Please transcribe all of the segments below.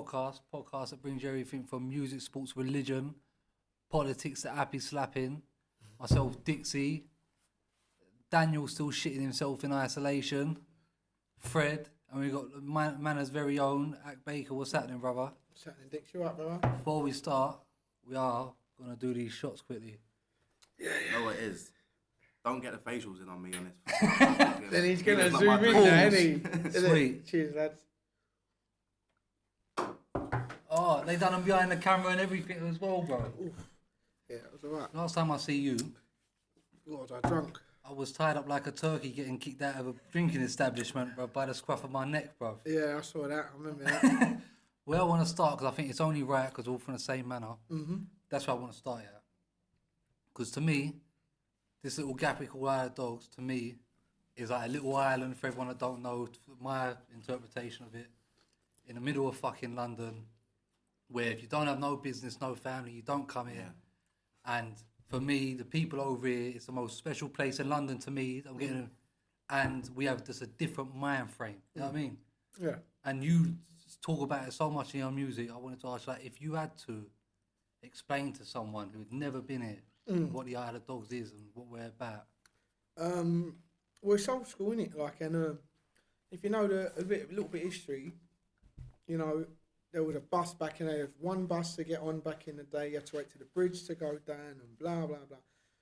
podcast that brings you everything from music, sports, religion, politics to happy slapping. Myself, Dixie, Daniel still shitting himself in isolation, Fred, and we got Manner's very own HAK Baker. What's happening, brother? What's happening, Dix? You alright, brother? Before we start, we are gonna do these shots quickly. You know what it is? Don't get the facials in on me on this. Then he's gonna It's not zoom my in thing. now, isn't he? Sweet. Cheers, lads. Oh, they done them behind the camera and everything as well, bro. Oof. Yeah, it was alright. Last time I see you, God, I drunk. I was tied up like a turkey getting kicked out of a drinking establishment, bro, by the scruff of my neck, bro. Yeah, I saw that. I remember that. Where I want to start, because I think it's only right, because we're all from the same manor. Mm-hmm. That's where I want to start at. Because to me, this little gap we call Isle of Dogs, to me, is like a little island, for everyone that don't know, my interpretation of it, in the middle of fucking London, where if you don't have no business, no family, you don't come here. And for me, the people over here, it's the most special place in London to me. I'm getting, and we have just a different mind frame. You know what I mean? Yeah. And you talk about it so much in your music. I wanted to ask, like, if you had to explain to someone who had never been here what the Isle of Dogs is and what we're about. Well, it's old school, innit? Like, and if you know a little bit of history, you know, there was a bus back in there. There was one bus to get on back in the day. You had to wait to the bridge to go down and blah, blah, blah.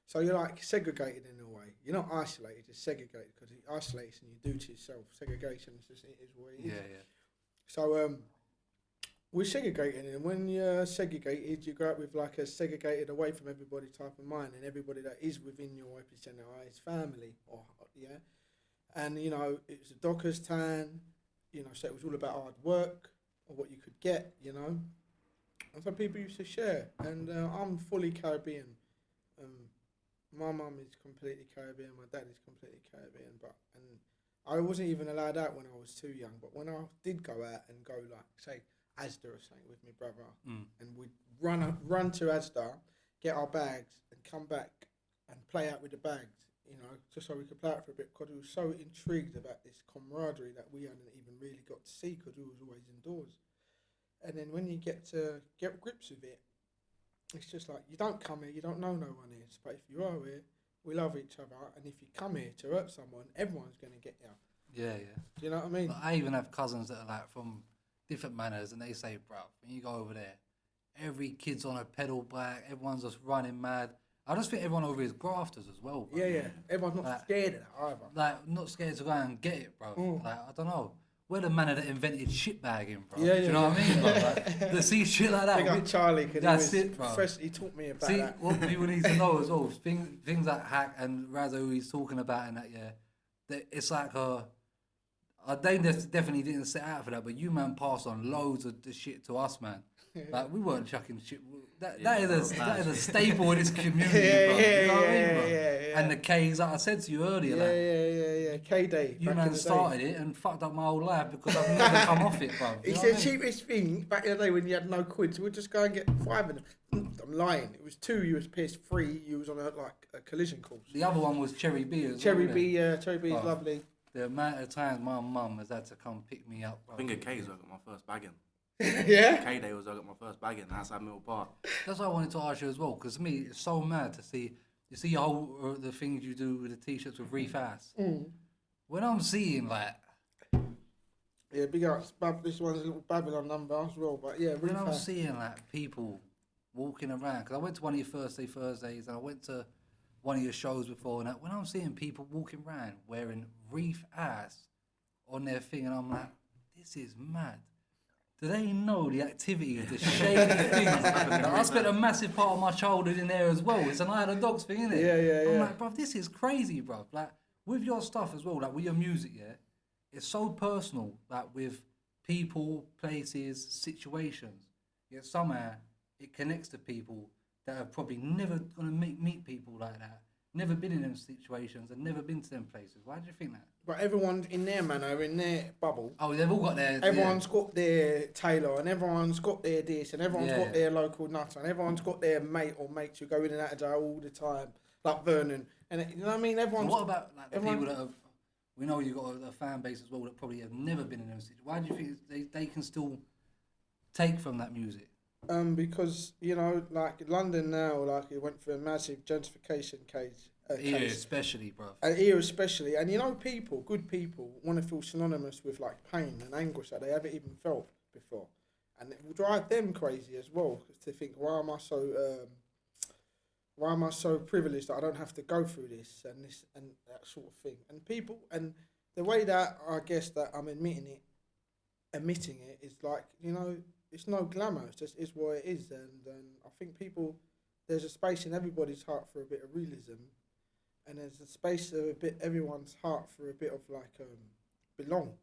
So you're like segregated in a way. You're not isolated, you're segregated, because isolation you do to yourself. Segregation is just, it is what it is. Yeah. So we're segregated, and when you're segregated, you grow up with like a segregated away from everybody type of mind, and everybody that is within your epicenter is family, and you know, it was a Dockers town, you know, so it was all about hard work or what you could get, you know, and so people used to share, and I'm fully Caribbean. My mum is completely Caribbean, my dad is completely Caribbean, and I wasn't even allowed out when I was too young, but when I did go out and go, like, say, Asda or something with my brother, and we'd run to Asda, get our bags, and come back and play out with the bags, you know, just so we could play out for a bit, because we were so intrigued about this camaraderie that we hadn't even really got to see, because we was always indoors. And then when you get to get grips with it, it's just like, you don't come here, you don't know no one here, but if you are here, we love each other, and if you come here to hurt someone, everyone's going to get you. Yeah. Do you know what I mean? But I even have cousins that are like from different manners, and they say, bro, when you go over there, every kid's on a pedal bike, everyone's just running mad. I just think everyone over here is grafters as well, bro. Yeah. Everyone's not like, scared of that either. Like, not scared to go out and get it, bro. Like, I don't know. We're the manner that invented shitbagging, bro. Yeah, Do you know what I mean, bro? Like, to see shit like that. Big up Charlie, that's it, bro. He taught me about See, that. what people need to know as well, things like HAK and Razzo who he's talking about and that, it's like they definitely didn't set out for that, but you, man, passed on loads of the shit to us, man. Like, we weren't chucking shit. That is a staple in this community, bro. You know what I mean, bro? Yeah. And the K's, like I said to you earlier, Yeah. K-Day. You, man, started it and fucked up my whole life because I've never come off it, bro. It's the cheapest thing back in the day when you had no quids. We'd just go and get 5 of them. I'm lying. It was 2. You was pissed. 3. You was on a collision course. The other one was Cherry B as Cherry well. B is lovely. The amount of times my mum has had to come pick me up, bro. I think at K's I got my first bag in. Yeah? K-Day was I got my first bag in outside Mill Park. That's what I wanted to ask you as well, because me, it's so mad to see. You see the things you do with the t-shirts with Reef Ass. When I'm seeing like, yeah, big ups. This one's a little Babylon number as well, but yeah, when I'm seeing like people walking around, because I went to one of your Thursdays and I went to one of your shows before, and when I'm seeing people walking around wearing Reef Ass on their thing, and I'm like, this is mad. Do they know the activities, the shady things? Like, I spent a massive part of my childhood in there as well. It's an Isle of Dogs thing, isn't it? Yeah. I'm like, bruv, this is crazy, bruv. Like, with your stuff as well, like with your music, it's so personal, like with people, places, situations. Yet somehow it connects to people that are probably never going to meet people like that, never been in them situations and never been to them places. Why do you think that? But everyone's in their manner, in their bubble. Oh, they've all got their... Everyone's got their tailor, and everyone's got their this, and everyone's got their local nutter, and everyone's got their mate or mates who go in and out of jail all the time, like Vernon. And you know what I mean? Everyone's... So what about like the people that have... We know you've got a fan base as well that probably have never been in them situations. Why do you think they can still take from that music? Because you know, like London now, like it went through a massive gentrification case. Here especially, bro. And here especially, and you know, good people, want to feel synonymous with like pain and anguish that they haven't even felt before, and it will drive them crazy as well to think, why am I so privileged that I don't have to go through this and that sort of thing, and people, and the way that I guess that I'm admitting it is like, you know, it's no glamour, it's what it is, and I think there's a space in everybody's heart for a bit of realism. And there's a space of everyone's heart for a bit of like belong.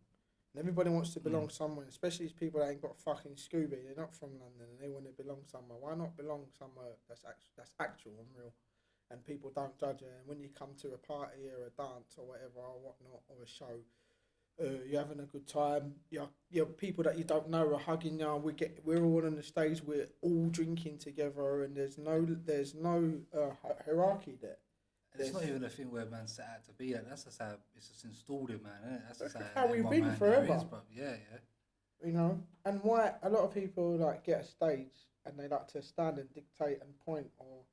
And everybody wants to belong somewhere, especially these people that ain't got fucking Scooby. They're not from London and they want to belong somewhere. Why not belong somewhere that's actual and real? And people don't judge it. And when you come to a party or a dance or whatever or whatnot or a show, you're having a good time. You're people that you don't know are hugging you. We're all on the stage. We're all drinking together, and there's no hierarchy there. It's not even a thing where man set out to be at. That's just how it's just installed in man, isn't it? That's just how we've been forever. Is, yeah. You know, and why a lot of people like get a stage and they like to stand and dictate and point or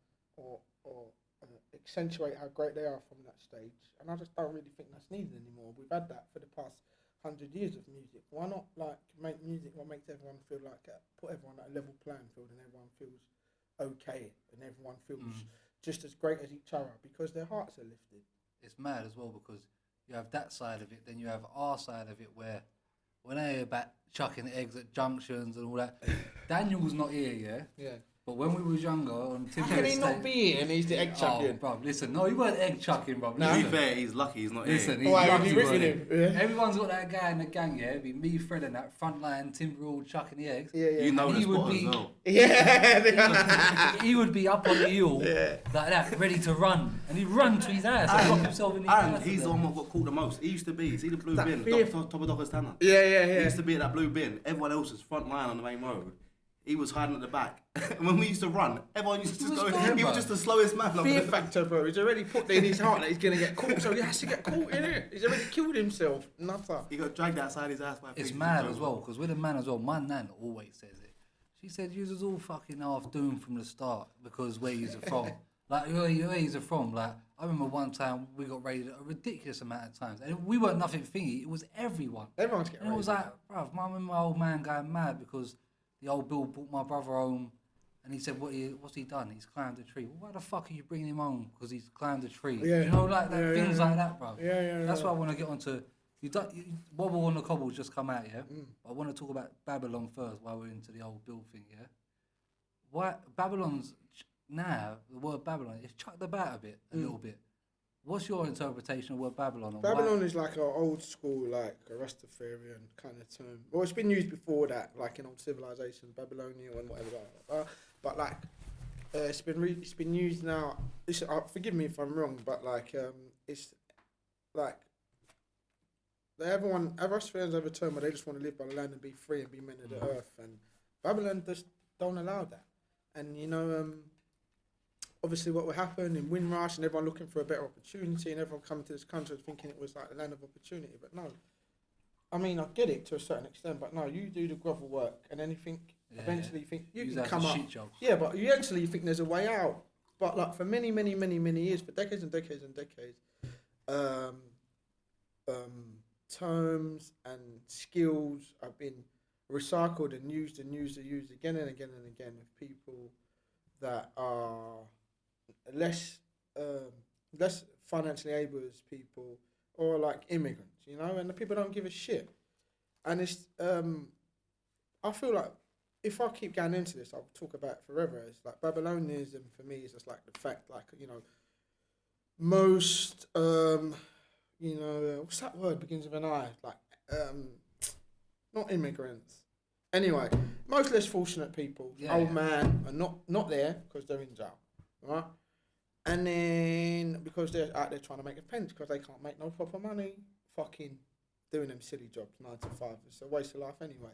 accentuate how great they are from that stage. And I just don't really think that's needed anymore. We've had that for the past 100 years of music. Why not like make music what makes everyone feel like put everyone at a level playing field and everyone feels okay and everyone feels just as great as each other because their hearts are lifted. It's mad as well because you have that side of it, then you have our side of it where when I hear about chucking eggs at junctions and all that, Daniel's not here, yeah? Yeah. But when we was younger on Tim How can he not be here and he's the egg chucking? Oh, bruv, listen, no, he weren't egg chucking, bruv. To be fair, he's lucky he's not Listen, here. he's Why, lucky, have you written him? Yeah. Everyone's got that guy in the gang, yeah? It'd be me, Fred, and that front line Timber all chucking the eggs. Yeah. You know And the spot as well. Yeah. He would be up on the hill like that, ready to run. And he'd run to his ass and lock himself in his And he's the one that got caught the most. He used to be, see the blue bin, top of Docker's Tanner. Yeah. He used to be at that blue bin. Everyone else was front line on the main road. He was hiding at the back. And when we used to run, everyone used to just go. He was just the slowest man. Fear factor, bro. He's already put in his heart that he's gonna get caught, so he has to get caught in it. He's already killed himself. Nutter. He got dragged outside his ass by. It's mad as well, because with a man as well, my nan always says it. She said, "You was all fucking half doomed from the start because where you're from. Like, where you're from. Like, I remember one time we got raided a ridiculous amount of times. And we weren't nothing thingy, it was everyone. Everyone's getting And it was raided. like, bruv, I remember my old man going mad because the old Bill brought my brother home and he said, what's he done? He's climbed a tree. Well, why the fuck are you bringing him home? Because he's climbed a tree. Yeah. You know, like that, things like that, bruv. Yeah. That's why I want to get onto... Wobble on the Cobble's just come out, yeah? I want to talk about Babylon first while we're into the old Bill thing, yeah? Why Babylon's... Now, the word Babylon is chucked about a little bit. What's your interpretation of the word Babylon? And Babylon is like an old school, like a Rastafarian kind of term. Well, it's been used before that, like in old civilizations, Babylonia and whatever. But like, it's been used now. Forgive me if I'm wrong, but like, it's like everyone, Rastafarians have a term where they just want to live by the land and be free and be men of the earth, and Babylon just don't allow that. And you know, obviously what would happen in Windrush and everyone looking for a better opportunity and everyone coming to this country thinking it was like the land of opportunity, but no. I mean, I get it to a certain extent, but no, you do the grovel work and then you think, eventually you think you can come up. Yeah, but eventually you think there's a way out. But like for many years, for decades and decades and decades, terms and skills have been recycled and used again and again and again with people that are less financially able as people or like immigrants, you know, and the people don't give a shit. And it's I feel like if I keep going into this, I'll talk about it forever. It's like Babylonianism for me is just like the fact, like, you know, most what's that word begins with an I? Like not immigrants. Anyway, most less fortunate people, old man, are not there because they're in jail, right? And then because they're out there trying to make a pence because they can't make no proper money, fucking doing them silly jobs, 9 to 5. It's a waste of life anyway.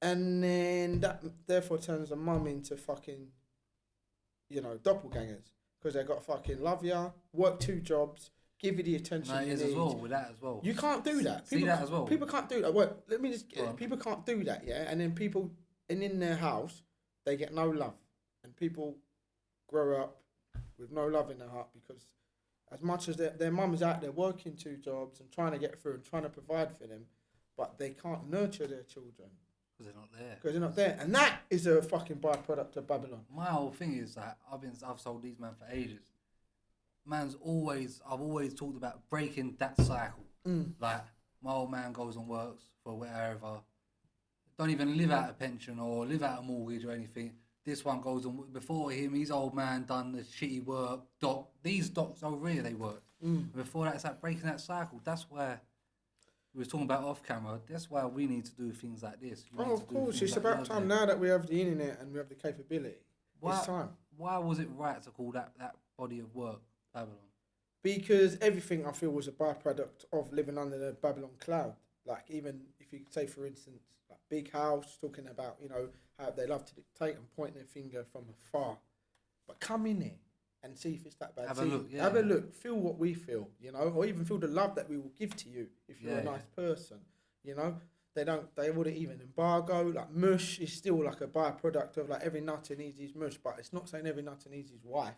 And then that therefore turns a mum into fucking, you know, doppelgangers because they got fucking love ya, work 2 jobs, give you the attention you need. as well, with that as well. You can't do that. See that as well. People can't do that. Well, let me just... People can't do that, yeah? And then people and in their house, they get no love. And people grow up with no love in their heart because as much as their mum's out there working 2 jobs and trying to get through and trying to provide for them, but they can't nurture their children. Because they're not there. Because they're not there. And that is a fucking byproduct of Babylon. My whole thing is that I've sold these men for ages. I've always talked about breaking that cycle. Like, my old man goes and works for wherever, don't even live out a pension or live out a mortgage or anything. This one goes on before him. His old man done the shitty work. These docs over here, they work. Before that, it's like breaking that cycle. That's where we were talking about off camera. That's why we need to do things like this. Of course, it's about time now that we have the internet and we have the capability. It's time. Why was it right to call that body of work Babylon? Because everything I feel was a byproduct of living under the Babylon cloud. Like, even if you say, for instance, like Big House talking about, you know, how they love to dictate and point their finger from afar. But come in here and see if it's that bad. Have a look, yeah. Have a look, feel what we feel, you know, or even feel the love that we will give to you if you're a nice person, you know. They wouldn't even embargo. Like, mush is still like a byproduct of, like, every nutter needs his mush, but it's not saying every nutter needs his wife.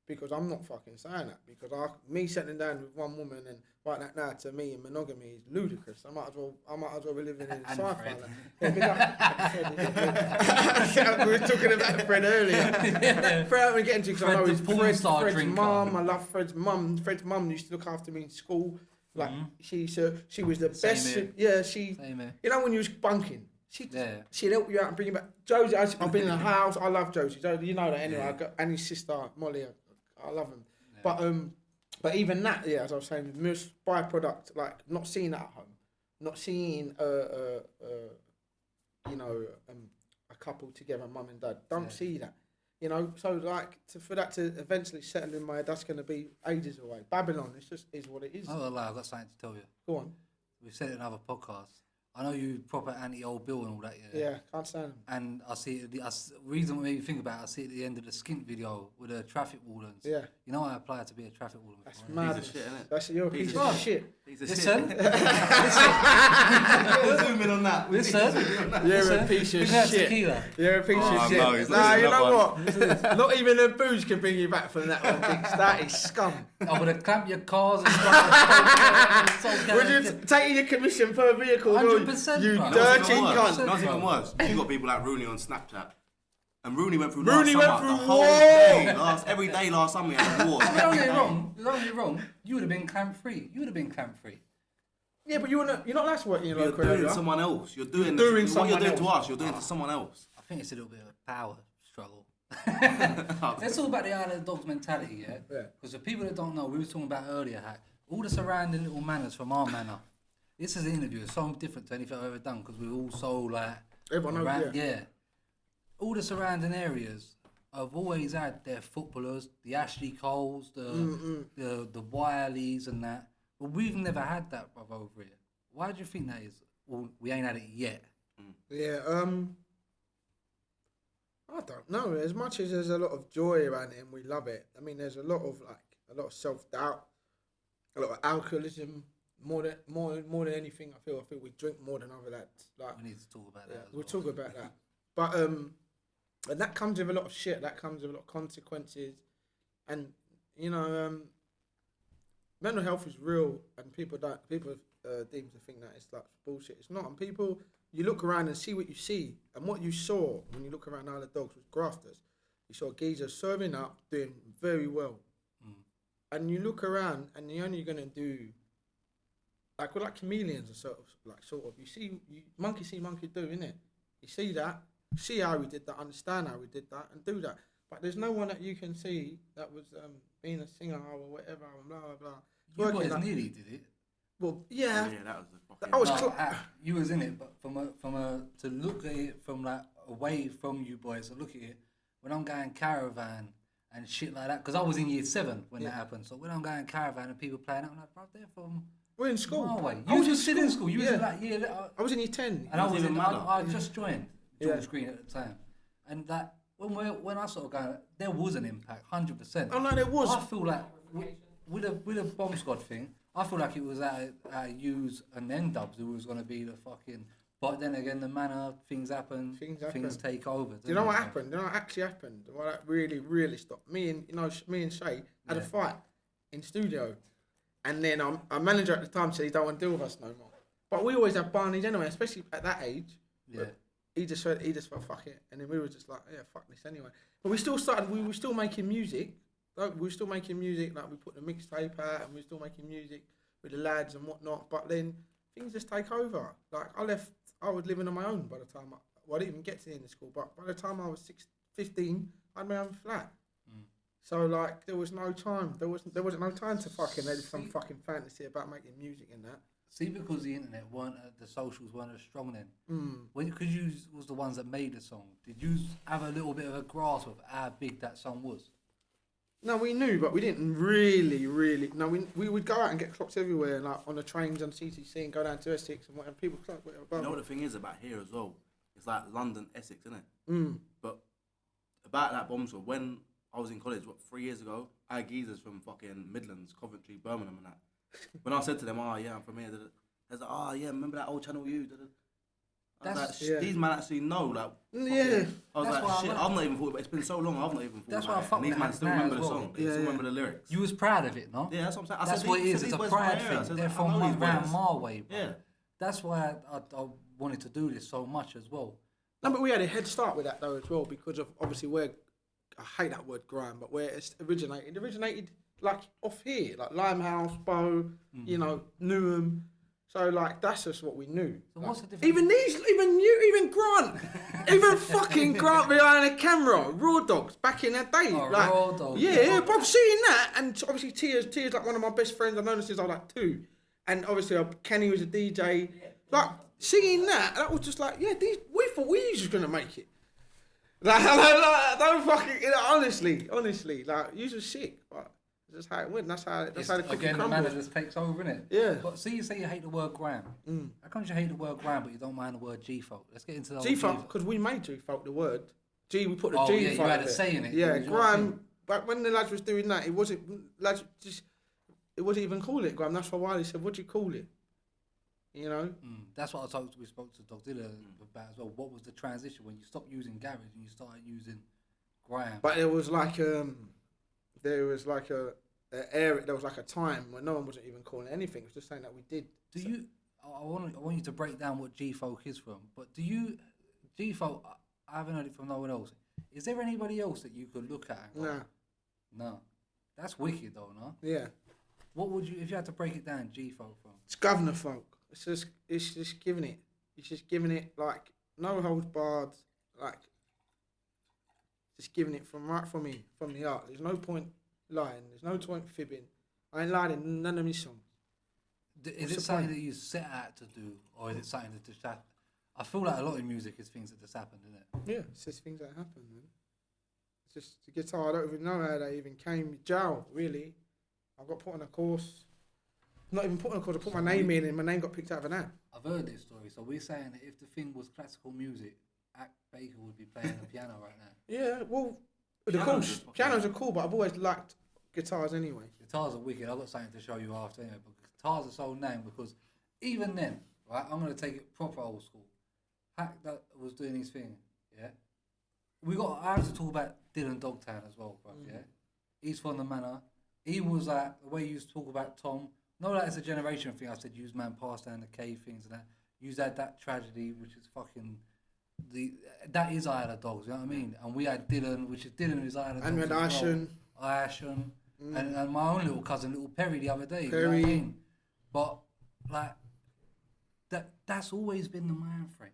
Because I'm not fucking saying that. Because me settling down with one woman and right now to me and monogamy is ludicrous. I might as well be living in sci-fi. We were talking about Fred earlier. Fred, we get into because I know it's Fred's mum. I love Fred's mum. Fred's mum used to look after me in school. Like she was the best. Yeah, you know when you was bunking. She'd help you out and bring you back. Josie, I've been in the house. I love Josie. You know that anyway. And his sister Molly. I love him, but even that, as I was saying, most byproduct, like not seeing that at home, not seeing a couple together, mum and dad, don't see that, you know. So like for that to eventually settle in my head, that's going to be ages away. Babylon, it's just is what it is. Oh, I've got something to tell you. Go on. We've said it in other podcasts. I know you proper anti-old Bill and all that, Yeah, can't stand him. And I see it, reason what made me think about it, I see it at the end of the Skint video with the traffic wardens. Yeah. You know I applied to be a traffic warden That's before. mad. Piece of shit, innit? That's your piece of shit. Listen. Zoom in on that. You're a piece of shit. You're a piece of shit. Nah, you know what? Not even the booze can bring you back from that one, Biggs. That is scum. I'm going to clamp your cars and stuff. Would you take your commission per vehicle? 100%, you bro. dirty cunt. Not even worse. You got people like Rooney on Snapchat. And Rooney went through the whole war. day. Every day last summer he had wars. Don't get me wrong. You would have been clamp free. Yeah, but you're not allowed to work in your You're local doing area. someone else. You're doing someone what you're doing else. to us. You're doing to someone else. I think it's a little bit of a power struggle. Let's talk about the Isle of the Dogs mentality, yeah? Because for people that don't know, we were talking about earlier, HAK, all the surrounding little manners from our manor. This is an interview. It's so different to anything I've ever done because we're all so like... Everyone knows, yeah. All the surrounding areas have always had their footballers, the Ashley Coles, the Wileys and that. But we've never had that, brother, over here. Why do you think that is? Well, we ain't had it yet. Yeah, I don't know. As much as there's a lot of joy around it and we love it, I mean, there's a lot of self-doubt, a lot of alcoholism. More than anything, I feel we drink more than other lads. Like, we need to talk about that. We'll talk about that. But and that comes with a lot of shit. That comes with a lot of consequences, and you know, mental health is real, and people deem to think that it's like bullshit. It's not. And people, you look around and see what you see, and what you saw when you look around Isle of Dogs was grafters. You saw geezers serving up, doing very well, and you look around, and you're only gonna do. Like we're like chameleons, sort of. You see, monkey see, monkey do, innit? You see that, see how we did that, understand how we did that, and do that. But there's no one that you can see that was being a singer or whatever, and blah blah blah. You boys nearly did it. Well, yeah. Yeah, that was the fucking... you was in it, but to look at it from like away from you boys, to look at it when I'm going caravan and shit like that, because I was in year 7 when that happened. So when I'm going caravan and people playing, I'm like, bro, they're from. We're in school. You was just in school. You was in like year. I was in year 10. And I just joined George Green at the time, and that when I sort of going, there was an impact, 100%. Oh no, there was. I feel like with a bomb squad thing, I feel like it was at Hughes and then Dubs who was going to be the fucking But then again, the manner, things happen, things take over. Do you know what happened? Do you know what actually happened? Well, that really stopped. Me and Shay had a fight in studio. And then our manager at the time said he don't want to deal with us no more. But we always have Barneys anyway, especially at that age. Yeah. He just felt fuck it. And then we were just like, yeah, fuck this anyway. But we were still making music. Like, we were still making music, like we put the mixtape out and we were still making music with the lads and whatnot. But then things just take over. Like I was living on my own by the time, I didn't even get to the end of school, but by the time I was 15, I had my own flat. So like there was no time. There wasn't no time to fucking have some fucking fantasy about making music and that. See, because the internet the socials weren't as strong then. Because you was the ones that made the song, did you have a little bit of a grasp of how big that song was? No, we knew, but we didn't really. No, we would go out and get clocked everywhere, like on the trains on CTC and go down to Essex and whatever. People clock whatever. You know what the thing is about here as well? It's like London, Essex, isn't it? But about that bombshell, when I was in college, 3 years ago, I had geezers from fucking Midlands, Coventry, Birmingham and that. When I said to them, oh yeah, I'm from here, they was like, oh yeah, remember that old Channel U? I was like, these man actually know, like, yeah. I was like, shit, I've not even thought about it. It's been so long, I've not even thought about it. And these man still remember the song, they still remember the lyrics. You was proud of it, no? Yeah, that's what I'm saying. That's what it is, it's a pride thing. They're from around my way, bro. Yeah. That's why I wanted to do this so much as well. No, but we had a head start with that though as well, because of obviously I hate that word grime, but where it originated like off here, like Limehouse, Bow, you know, Newham. So like that's just what we knew. So like, what's the difference? Even Grant, even fucking Grant behind the camera, Raw Dogs back in that day. Oh, like, Raw Dogs. Yeah, but seeing that, and obviously Tia's like one of my best friends. I've known her since I was like 2, and obviously Kenny was a DJ. Like singing that was just like, yeah, we thought we was just gonna make it. Like don't fucking, you know, honestly, like you was sick, but. That's how it went. That's how the cookie again, crumbles. the manner just takes over, innit? Yeah. But see, you say you hate the word gram. How come you hate the word gram, but you don't mind the word G-folk? Let's get into the G-folk, because we made G-folk the word. We put the G-folk. G-folk. Yeah, you had a say in it. Yeah, grime. But when the lads was doing that, it wasn't even call it grime. That's why Wiley said, "What do you call it?" You know. That's what we spoke to Dogzilla about as well. What was the transition when you stopped using garage and you started using grime? But there was like a area. There was like a time when no one wasn't even calling it anything. It was just saying that we did. I want you to break down what G-folk is from. But do you G-folk? I haven't heard it from no one else. Is there anybody else that you could look at? And go, no. That's wicked though, no? Yeah. What would you, if you had to break it down, G-folk from? It's governor folk. It's just giving it. It's just giving it like no holds barred. Like just giving it from the heart. There's no point lying. There's no point fibbing. I ain't lying in none of my songs. Is it something that you set out to do, or is it something that just happened? I feel like a lot of music is things that just happened, isn't it? Yeah, it's just things that happen, man. It's just the guitar. I don't even know how that even came. Jowl, really. I got put on a course. Not even put on a course. I put my name in, and my name got picked out of an app. I've heard this story. So we're saying that if the thing was classical music, HAK Baker would be playing the piano right now. Yeah, well, pianos are cool, but I've always liked guitars anyway. Guitars are wicked. I've got something to show you after anyway. But guitars are so named because even then, right, I'm going to take it proper old school. HAK that was doing his thing, yeah? I have to talk about Dylan Dogtown as well, bro, yeah? He's from the manor. He was like, the way you used to talk about Tom, no, that is a generation thing. I said, use man pass down the cave things and that. Use that tragedy, which is fucking... that is Eye of the Dogs, you know what I mean? And we had Dylan, which is Dylan is Eye of the Dogs. And we had Ashen. And my own little cousin, little Perry, the other day. You know what I mean? But, like, that's always been the mind frame.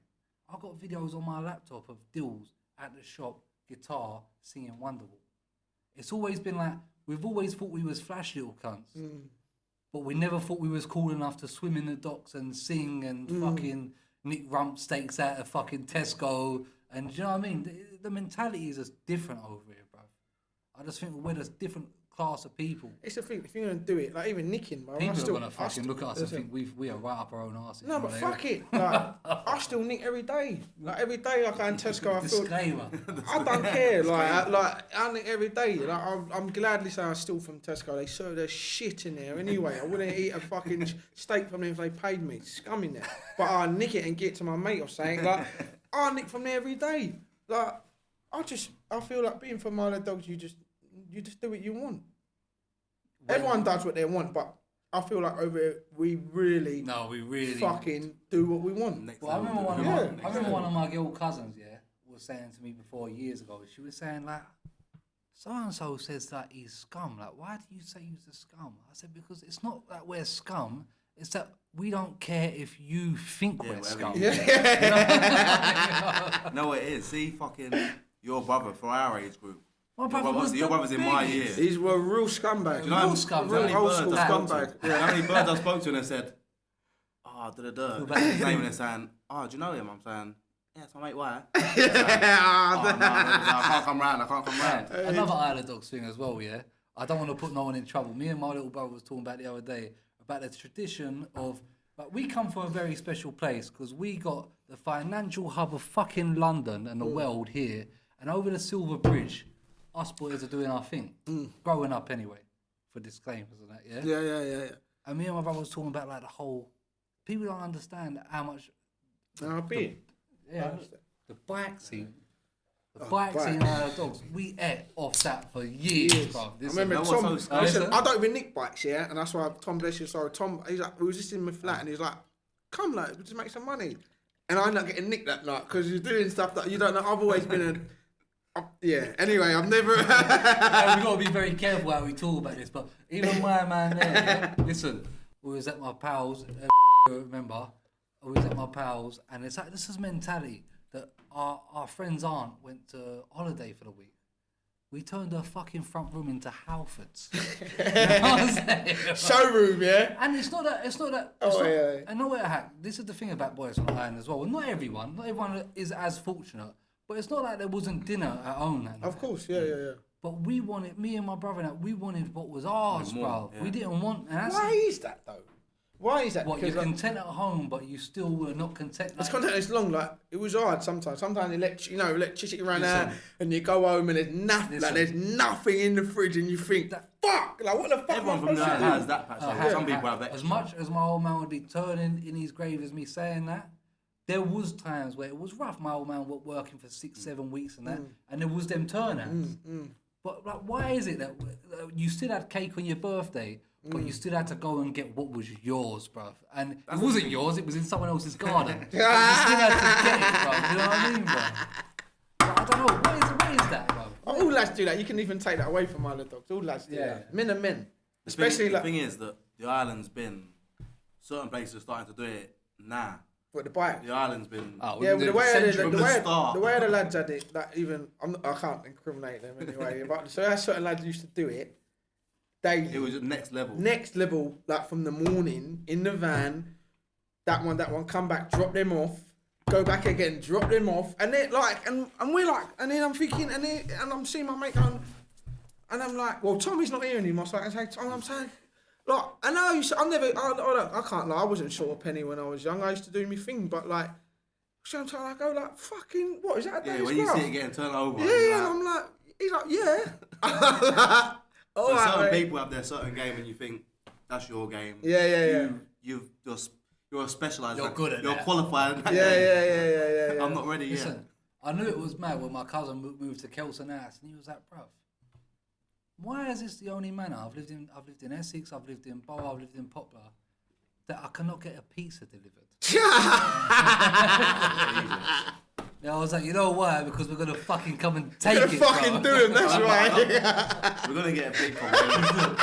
I've got videos on my laptop of Dills at the shop, guitar, singing Wonderwall. It's always been like, we've always thought we was flash little cunts. But we never thought we was cool enough to swim in the docks and sing and fucking nick rump steaks out of fucking Tesco. And do you know what I mean? The mentality is just different over here, bruv. I just think we're just different class of people. It's the thing. If you're gonna do it, like even nicking, bro. People are gonna fucking look at us and think we are right up our own asses. No, but fuck it. Like, I still nick every day. Like every day, I go in Tesco. I feel. Disclaimer. I don't care. I nick every day. Like I'm gladly saying I steal from Tesco. They serve their shit in there anyway. I wouldn't eat a fucking steak from them if they paid me. Scum in there. But I nick it and get it to my mate or something. Like I nick from there every day. Like I feel like being from Isle of Dogs, you just do what you want. Everyone does what they want, but I feel like over here we really fucking do what we want. Well, I remember one of my girl cousins, was saying to me before years ago. She was saying like, so and so says that he's scum. Like, why do you say he's a scum? I said because it's not that we're scum. It's that we don't care if you think we're scum. Yeah. No, it is. See, fucking your brother for our age group. Your brother's in my year. These were real scumbags. You know, real old school scumbag. Yeah. How many birds I spoke to and they said, his name and they're saying, do you know him? I'm saying, yeah, it's my mate, why? I can't come round. Another Isle of Dogs thing as well, I don't want to put no one in trouble. Me and my little brother was talking about the other day about the tradition of, like, we come from a very special place because we got the financial hub of fucking London and the world here, and over the Silver Bridge, us boys are doing our thing. Growing up anyway, for disclaimers and that, Yeah. And me and my brother was talking about like the whole, people don't understand how much... No, the bike scene. The bike scene Isle of Dogs, we ate off that for years, bro. I remember Tom, listen, I don't even nick bikes, and that's why Tom, bless you, sorry, Tom, he's like, we was just in my flat and he's like, come, like, we'll just make some money. And I ended up getting nicked that night because you're doing stuff that you don't know. I've always been anyway, I've never... We've got to be very careful how we talk about this, but even my man there, listen, we was at my pals, remember, we was at my pals, and it's like, this is mentality that our friend's aunt went to holiday for the week. We turned her fucking front room into Halfords. You know what I'm saying? Showroom, yeah? And it's not that. And no way to hack. This is the thing about Boys on the Island as well. Well, not everyone is as fortunate, but it's not like there wasn't dinner at home. Of course, yeah. But we wanted, me and my brother, we wanted what was ours, bro. Yeah. We didn't want. And why is that though? Why is that? What, you're content at home, but you still were not content. It's content. It's long. Like it was hard sometimes. Sometimes electricity ran out, and you go home and there's nothing. Like there's nothing in the fridge, and you think, "Fuck! Like what the fuck?" Everyone from there has that patch. Some people have extra. As much as my old man would be turning in his grave as me saying that, there was times where it was rough. My old man was working for 6-7 weeks and that, and there was them turnouts. But like, why is it that you still had cake on your birthday? But you still had to go and get what was yours, bruv. And it wasn't yours, it was in someone else's garden. You still had to get it, bruv. You know what I mean, bruv? But I don't know, what is that, bruv? All lads do that. You can even take that away from Isle of Dogs. All lads do that. Men are men. Especially the thing is that the island's been, certain places are starting to do it now. But the bike? The island's been... the way the lads had it, that even... I can't incriminate them anyway. But so there's certain lads used to do it. Daily. It was next level. Next level, like from the morning in the van, that one, come back, drop them off, go back again, drop them off, and they're like, and we're like, and then I'm thinking, and I'm seeing my mate going, and I'm like, well, Tommy's not here anymore, so I say, Tom, I'm saying, like, I know, I can't lie, I wasn't short a penny when I was young, I used to do my thing, but like, sometimes I go like, fucking, what is that? Yeah, when you see it getting turned over. Yeah, like, I'm like, he's like, yeah. Certain people have their certain game, and you think that's your game. Yeah. You're a specialised. You're good at You're that. qualified. Yeah. I'm not ready yet. Listen, I knew it was mad when my cousin moved to Kelson House, and he was like, bruv, why is this the only manor? I've lived in Essex, I've lived in Bow, I've lived in Poplar, that I cannot get a pizza delivered. I was like, you know why? Because we're gonna fucking come and take it. Fucking do it. That's right. We're gonna get a big one.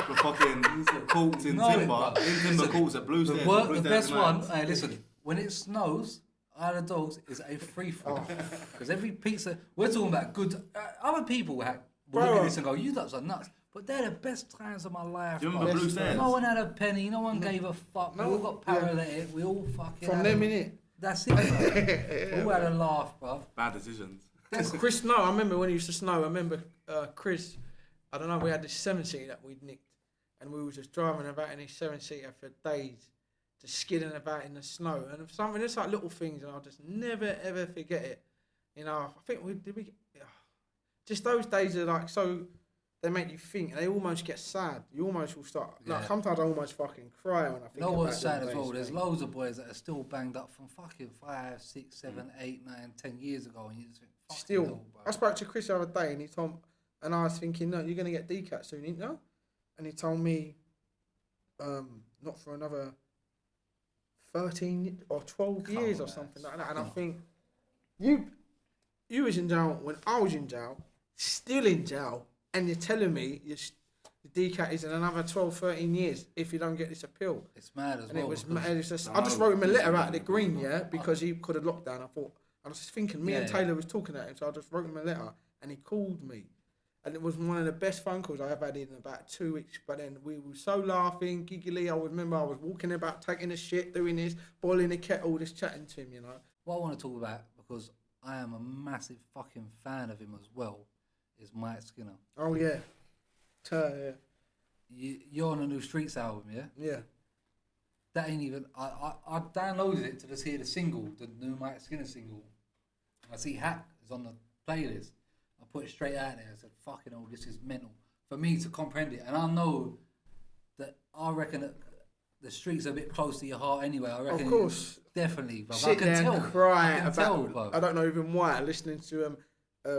We're fucking courts in timber. In timber courts at Blue Stairs. The best one. Hey, listen. When it snows, Isle of Dogs is a free for all. Because every pizza, we're talking about good. Other people will look at this and go, "You nuts are nuts." But they're the best times of my life. Do you remember Blue Stairs? No one had a penny. No one gave a fuck. We all got paralytic. We all fucking. From them, innit? That's it, bro. We all had a laugh, bro. Bad decisions. Chris, no, I remember when it used to snow. I remember Chris, I don't know, we had this 7-seater that we'd nicked, and we were just driving about in this 7-seater for days, just skidding about in the snow, and something, just like little things, and I'll just never ever forget it. You know, I think just those days are like so. They make you think. They almost get sad. You almost will start. Like sometimes I almost fucking cry when I think. You know what's sad as well? Days, There's loads of boys that are still banged up from fucking 5, 6, 7, 8, 9, 10 years ago, and you just think, still. hell, bro. I spoke to Chris the other day, and he told, and I was thinking, no, you're gonna get decat soon, you know? And he told me, not for another 13 or 12 years or something like that. And I think, you was in jail when I was in jail, still in jail. And you're telling me the decat is in another 12, 13 years if you don't get this appeal. It's mad as and well. It was mad. I just wrote him a letter out of the green, because he could have locked down. I was just thinking, me and Taylor was talking at him, so I just wrote him a letter, and he called me. And it was one of the best phone calls I ever had in about 2 weeks. But then we were so laughing, giggly. I remember I was walking about, taking a shit, doing this, boiling the kettle, just chatting to him, you know. What I want to talk about, because I am a massive fucking fan of him as well, is Mike Skinner. Oh, yeah. Yeah. You're on a new Streets album, yeah? Yeah. That ain't even... I downloaded it to just hear the single, the new Mike Skinner single. I see HAK is on the playlist. I put it straight out there. I said, fucking hell, this is mental. For me to comprehend it. And I know that I reckon that the streets are a bit close to your heart anyway. I reckon. Of course. Definitely, bro. Sit there and cry about... bro. I don't know even why. Listening to...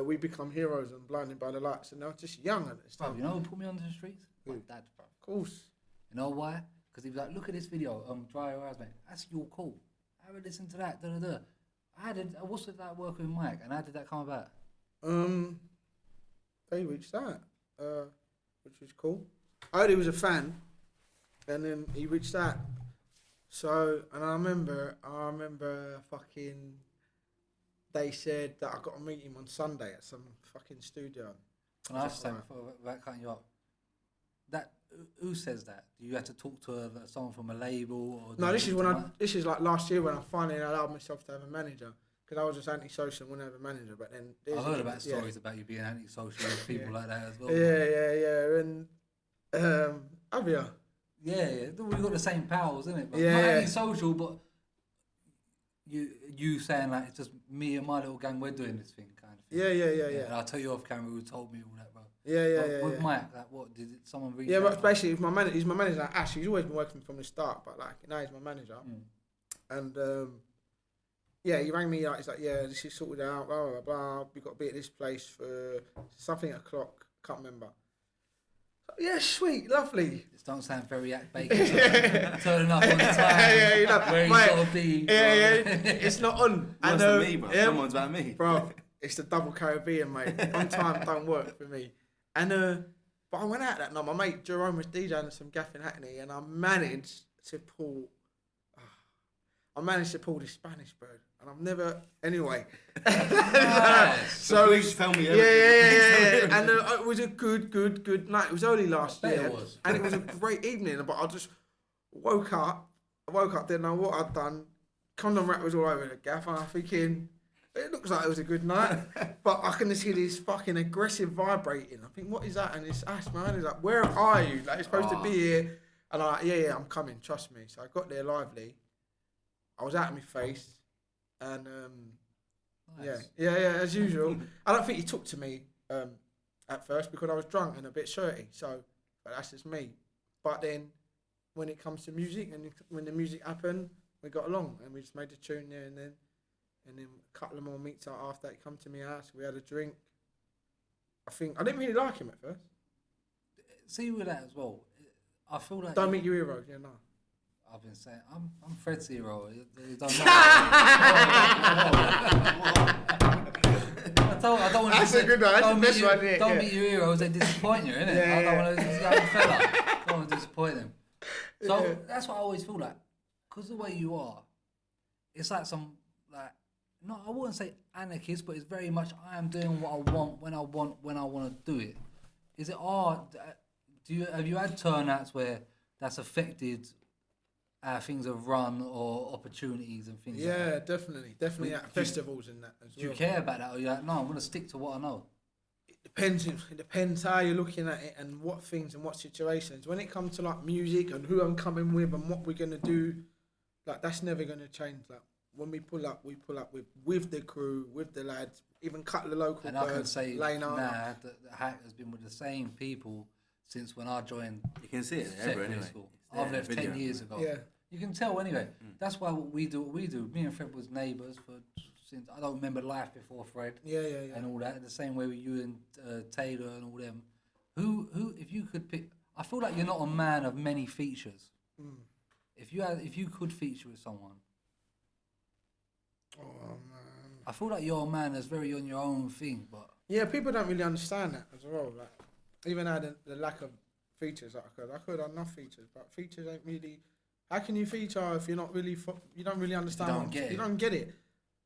We Become Heroes and Blinded by the Lights, and I was just young at this time. Bro, you know who put me onto the streets? My dad, bro. Of course. You know why? Because he was like, look at this video, Dry Your Eyes, mate. That's your cool. Have a listen to that, da-da-da. What's that work with Mike, and how did that come about? They reached out, which was cool. I heard he was a fan, and then he reached out. So, and I remember fucking... They said that I got to meet him on Sunday at some fucking studio. Can I ask something without cutting you up? Who says that? Do you have to talk to someone from a label? Or no, this is like last year when I finally allowed myself to have a manager, because I was just antisocial and wouldn't have a manager. But then I heard about stories about you being antisocial with people like that as well. Yeah, and have you? Yeah, we got the same powers, isn't it? But yeah, not antisocial, but you saying like it's just me and my little gang, we're doing this thing kind of thing. Yeah. And I'll tell you off camera who told me all that, bro. Yeah. With Mike, like what did someone reach? Yeah, out but basically, he's my manager. Like Ash, he's always been working from the start, but like now he's my manager. And he rang me. Like, he's like, yeah, this is sorted out. Blah blah blah. We got to be at this place for something at o'clock. Can't remember. Yeah, sweet, lovely. This don't sound very HAK bacon. Turning up on time. You know, where he's got to be. It's not on. Worse than me, bro. Someone's about me, bro. It's the double Caribbean, mate. On time don't work for me. And but I went out that night. My mate Jerome was DJing some gaff in Hackney, and I managed to pull this Spanish bird, and I've never. Anyway. So please tell me everything. Yeah. And it was a good night. It was only last year, and it was a great evening. But I just woke up, didn't know what I'd done. Condom wrap was all over the gaff, and I'm thinking, it looks like it was a good night. But I can just hear this fucking aggressive vibrating. I think, what is that? And it's Ash, man. He's like, where are you? Like, it's supposed to be here. And I'm like, yeah, I'm coming. Trust me. So I got there lively. I was out of my face, and nice. yeah, as usual. I don't think he took to me at first because I was drunk and a bit shirty. So, but that's just me. But then, when it comes to music and when the music happened, we got along and we just made a tune there and then a couple of more meets out after that. He come to my house, we had a drink. I didn't really like him at first. See with that as well. I feel like don't meet your heroes, no. I've been saying I'm Fred's hero. It don't matter. I don't want to. That's a good one. That's the best one. Don't meet your heroes. They disappoint you, innit? I don't want to. This young fella. I don't want to disappoint them. So that's what I always feel like. Because the way you are, it's like some no, I wouldn't say anarchist, but it's very much I am doing what I want when I want to do it. Is it hard? Have you had turnouts where that's affected how things have run or opportunities and things? Yeah, like that? definitely at festivals and that as well. Do you care about that, or you're like, no, I'm going to stick to what I know? It It depends how you're looking at it and what things and what situations. When it comes to like music and who I'm coming with and what we're gonna do, like that's never gonna change. Like when we pull up with the crew, with the lads, even cut the local And birds. I can say Lane now Arnold. that the HAK has been with the same people since when I joined You can see it secondary everywhere anyway. school. It's there I've in left the 10 video. years ago. Yeah. You can tell anyway. That's why we do what we do. Me and Fred was neighbours for since I don't remember life before Fred Yeah. and all that. The same way with you and Taylor and all them. Who if you could pick? I feel like you're not a man of many features. If you could feature with someone, Oh man. I feel like you're a man that's very on your own thing. But Yeah, people don't really understand that as well. Like, even had the lack of features that I could have enough features, but features ain't really. How can you feature if you're not really? You don't really understand. You don't get it.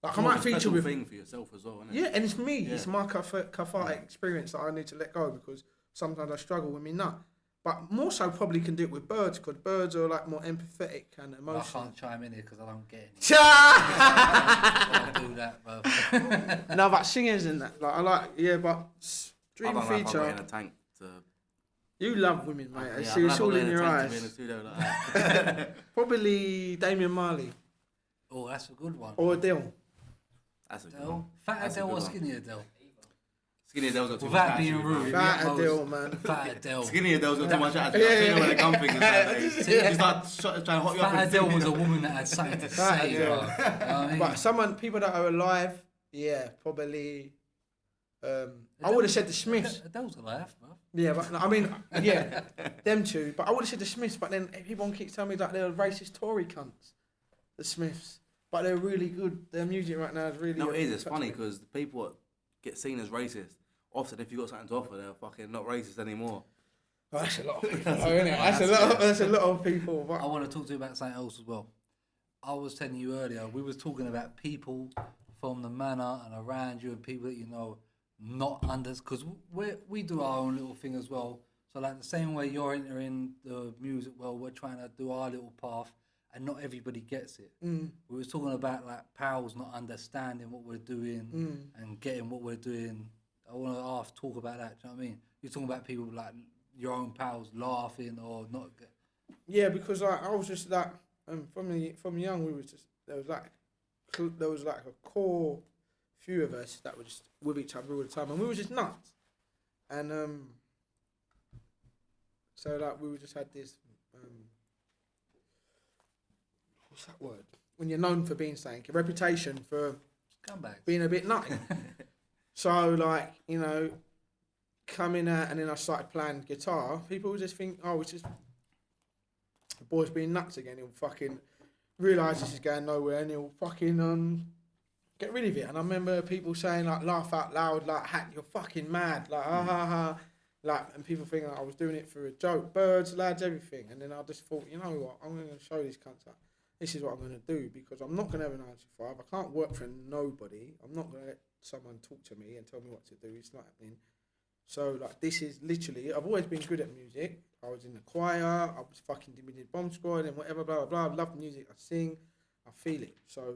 Like It's I more might of a feature special with. thing for yourself as well, isn't it? Yeah, and it's me. Yeah. It's my cathartic experience that I need to let go because sometimes I struggle with me nut. But more so, probably can do it with birds because birds are like more empathetic and I emotional. can't chime in here because I don't get any. Cha! I do that, bro. No, but singers and that, like I like, yeah, but I dream don't know if I feature. got in a tank to. You love women, mate. I Yeah, see I it's don't all know if in I your got in a tank to be in a eyes. studio like that. Probably Damian Marley Oh, that's a good one. or Adele. That's a good Adele, one. fat That's a Adele good or one. skinny Adele? Skinny Adele's got too Without much being attitude, rude. man. Fat Yeah, Adele, man. Fat Adele. Skinny Adele's got too much attitude. Yeah, I think yeah. when they come fingers like Yeah. you start trying to hot you up. Fat and Adele sing. was a woman that had something to Fat say, Adele. bro. You know what I mean? But people that are alive, yeah, probably. I would have said the Smiths. Adele's alive, bro. Yeah, but no, I mean, yeah, them two. But I would have said the Smiths. But then everyone keeps telling me that they're racist Tory cunts, the Smiths. But they're really good. Their music right now is really. No, it is. It's funny because the people that get seen as racist, often if you got something to offer, they're fucking not racist anymore. Oh, that's a lot of people, isn't it? That's a lot of people. But I want to talk to you about something else as well. I was telling you earlier, we was talking about people from the manor and around you and people that you know not under, because we do our own little thing as well. So like the same way you're entering the music world, we're trying to do our little path, and not everybody gets it. We was talking about like pals not understanding what we're doing and getting what we're doing. I want to talk about that. Do you know what I mean? You're talking about people like your own pals laughing or not. yeah, because I was just like, from young, we was just there was like a core few of us that were just with each other all the time, and we were just nuts. And so like we just had this what's that word? When you're known for being something, a reputation for Scumbags. being a bit nutty. So like, you know, coming out and then I started playing guitar, people would just think, oh, it's just the boy's being nuts again. He'll fucking realise this is going nowhere and he'll fucking get rid of it. And I remember people saying like, laugh out loud, like, HAK, you're fucking mad, like, ha ha ha. Like, and people thinking I was doing it for a joke, birds, lads, everything. And then I just thought, you know what, I'm going to show these cunts that this is what I'm going to do, because I'm not going to have a 9 to 5. I can't work for nobody. I'm not going to let someone talk to me and tell me what to do. It's not happening. So like, this is literally, I've always been good at music. I was in the choir, I was fucking did bomb squad and whatever, blah, blah, blah. I love music, I sing, I feel it. So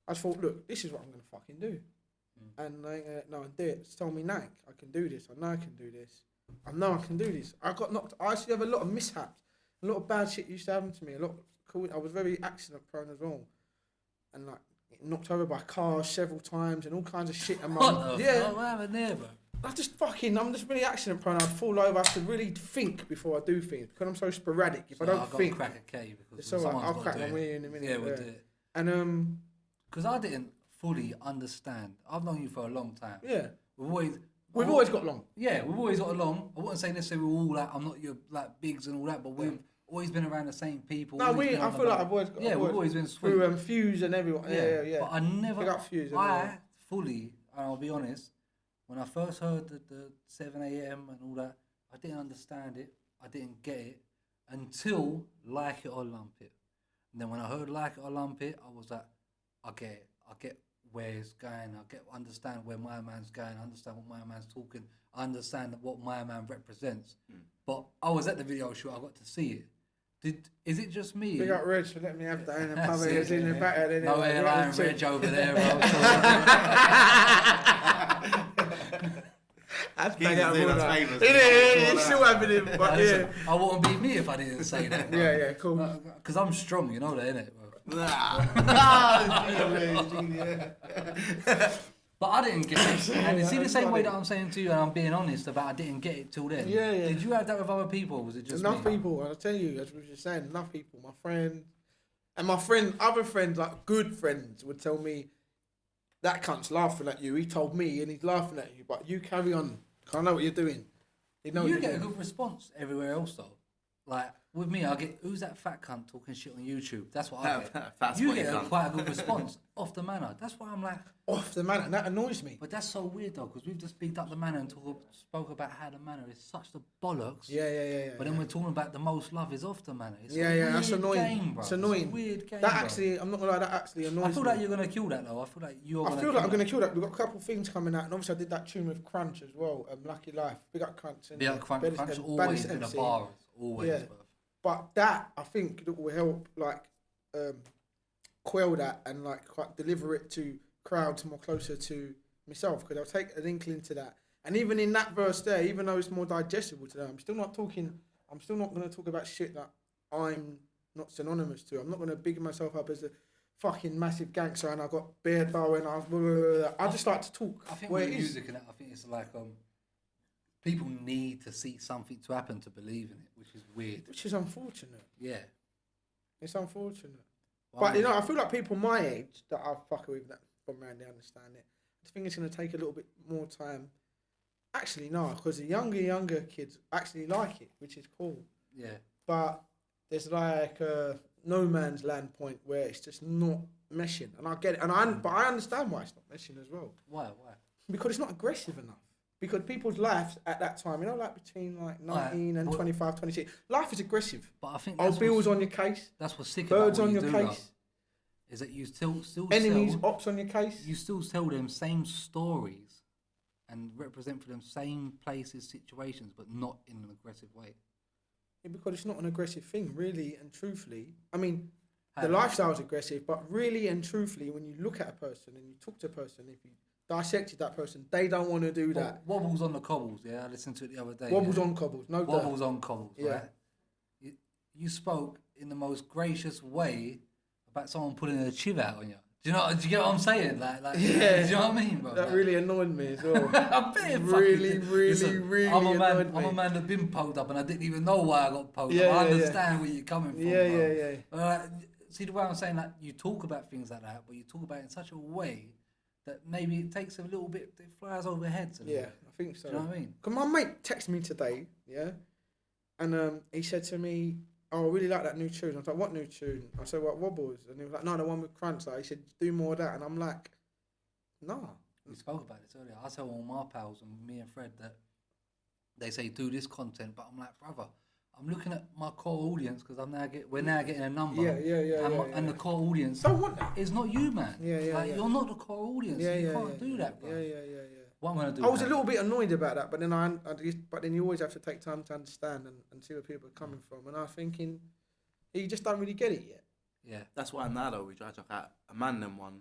I just thought, look, this is what I'm going to fucking do. And I ain't going to let no one do it. Just tell me, nah, I can do this. I know I can do this. I know I can do this. I got knocked, I used to have a lot of mishaps. A lot of bad shit used to happen to me. A lot of cool, I was very accident prone as well. And like, knocked over by cars several times and all kinds of shit. And What the fuck? What happened there, bro? I'm just really accident prone. I'd fall over. I have to really think before I do things because I'm so sporadic. If I don't I've got think, to crack a K because it's alright. someone's I'll got crack to one do with it. you in a minute. Yeah, we'll do it. And because I didn't fully understand. I've known you for a long time. yeah, We've always got along. Yeah, we've always got along. I wouldn't say necessarily we're all like, I'm not your like bigs and all that, but we've always been around the same people. No, always been I on feel the like boat. I've always got. Yeah, we've always been sweet. through Fuse and everyone. Yeah. But I never. Pick up Fuse. And I fully, and I'll be honest, when I first heard the 7 a.m. and all that, I didn't understand it. I didn't get it until Like It or Lump It. And then when I heard Like It or Lump It, I was like, I get it. I get where it's going. Understand where my man's going. I understand what my man's talking. I understand what my man represents. But I was at the video shoot. I got to see it. Is it just me? Big up Reg for letting me have that in the That's pub. it, It's in the back. And No airline Reg over there, bro. I That's Geezer's bang out doing of us order. favours. It's still happening, but Listen, I wouldn't be me if I didn't say that. Bro. yeah, cool. Because I'm strong, you know that, innit, bro? But I didn't get it. And see the same way that I'm saying to you, and I'm being honest about I didn't get it till then. Yeah. Did you have that with other people, or was it just Enough me? people, I'll tell you, as we were just saying, enough people, my friend, and other friends, like good friends, would tell me, that cunt's laughing at you, he told me, and he's laughing at you, but you carry on, I know what you're doing. You know You get a good response everywhere else, though. Like, with me, I get, who's that fat cunt talking shit on YouTube? That's what I get. You get quite a good response off the manor. That's why I'm like... Off the manor, and that annoys me. But that's so weird, though, because we've just bigged up the manor and spoke about how the manor is such the bollocks. Yeah. But then we're talking about the most love is off the manor. It's That's annoying. Game, bro. It's annoying. It's a weird game, That bro. actually, I'm not gonna lie, that actually annoys me. I feel like you're going to kill that, though. I feel like I'm gonna kill that. We've got a couple of things coming out, and obviously I did that tune with Crunch as well, Lucky Life. Big up Crunch. And Crunch always been a bar. Always, yeah. bro. But that, I think, that will help, like, quell that and, like, quite deliver it to crowds more closer to myself, because I'll take an inkling to that. And even in that verse there, even though it's more digestible to them, I'm still not going to talk about shit that I'm not synonymous to. I'm not going to big myself up as a fucking massive gangster and I've got beard bow and I just like to talk. I think where with it is. music and that, I think it's like people need to see something to happen to believe in it, which is weird. Which is unfortunate. Yeah. It's unfortunate. Well, But, you know, I feel like people my age that I fuck with that from around, they understand it. I think it's going to take a little bit more time. Actually, no, because the younger kids actually like it, which is cool. Yeah. But there's like a no man's land point where it's just not meshing. And I get it. But I understand why it's not meshing as well. Why? Because it's not aggressive enough. Because people's lives at that time, you know, like between like 19 and 25, 26, life is aggressive. But I think old bills on your case. That's what's sick Birds about what on you your do, case. though, is that you still Enemies, ops on your case. You still tell them same stories and represent for them same places, situations, but not in an aggressive way. Yeah, because it's not an aggressive thing, really and truthfully. I mean, the lifestyle is aggressive, but really and truthfully, when you look at a person and you talk to a person, if you dissected that person, they don't want to do that. Wobbles on the cobbles, yeah. I listened to it the other day. Wobbles on cobbles, no doubt. Wobbles on cobbles, Yeah. right? You spoke in the most gracious way about someone pulling a chiv out on you. Do you get what I'm saying? Like, yeah. Do you know what I mean, bro? That really annoyed me as well. I bet it really I'm annoyed me. a man that been poked up and I didn't even know why I got poked up. I understand where you're coming from, Yeah. See the way I'm saying that you talk about things like that, but you talk about it in such a way that maybe it takes a little bit, it flies over heads. Yeah, I think so. Do you know what I mean? Because my mate texted me today, yeah, and he said to me, "Oh, I really like that new tune." I was like, "What new tune?" I said, "What, Wobbles?" And he was like, "No, the one with Crunch." Like, he said, "Do more of that," and I'm like, "No." We spoke about this earlier. I tell all my pals and me and Fred that they say do this content, but I'm like, brother, I'm looking at my core audience because we're now getting a number. And the core audience Don't want that. is not you, man. Yeah. You're not the core audience. You can't do that, bro. Yeah. What I'm gonna do? I was a little bit annoyed about that, but then you always have to take time to understand and see where people are coming from. And I was thinking, you just don't really get it yet. Yeah. That's why now though we try to have a man them one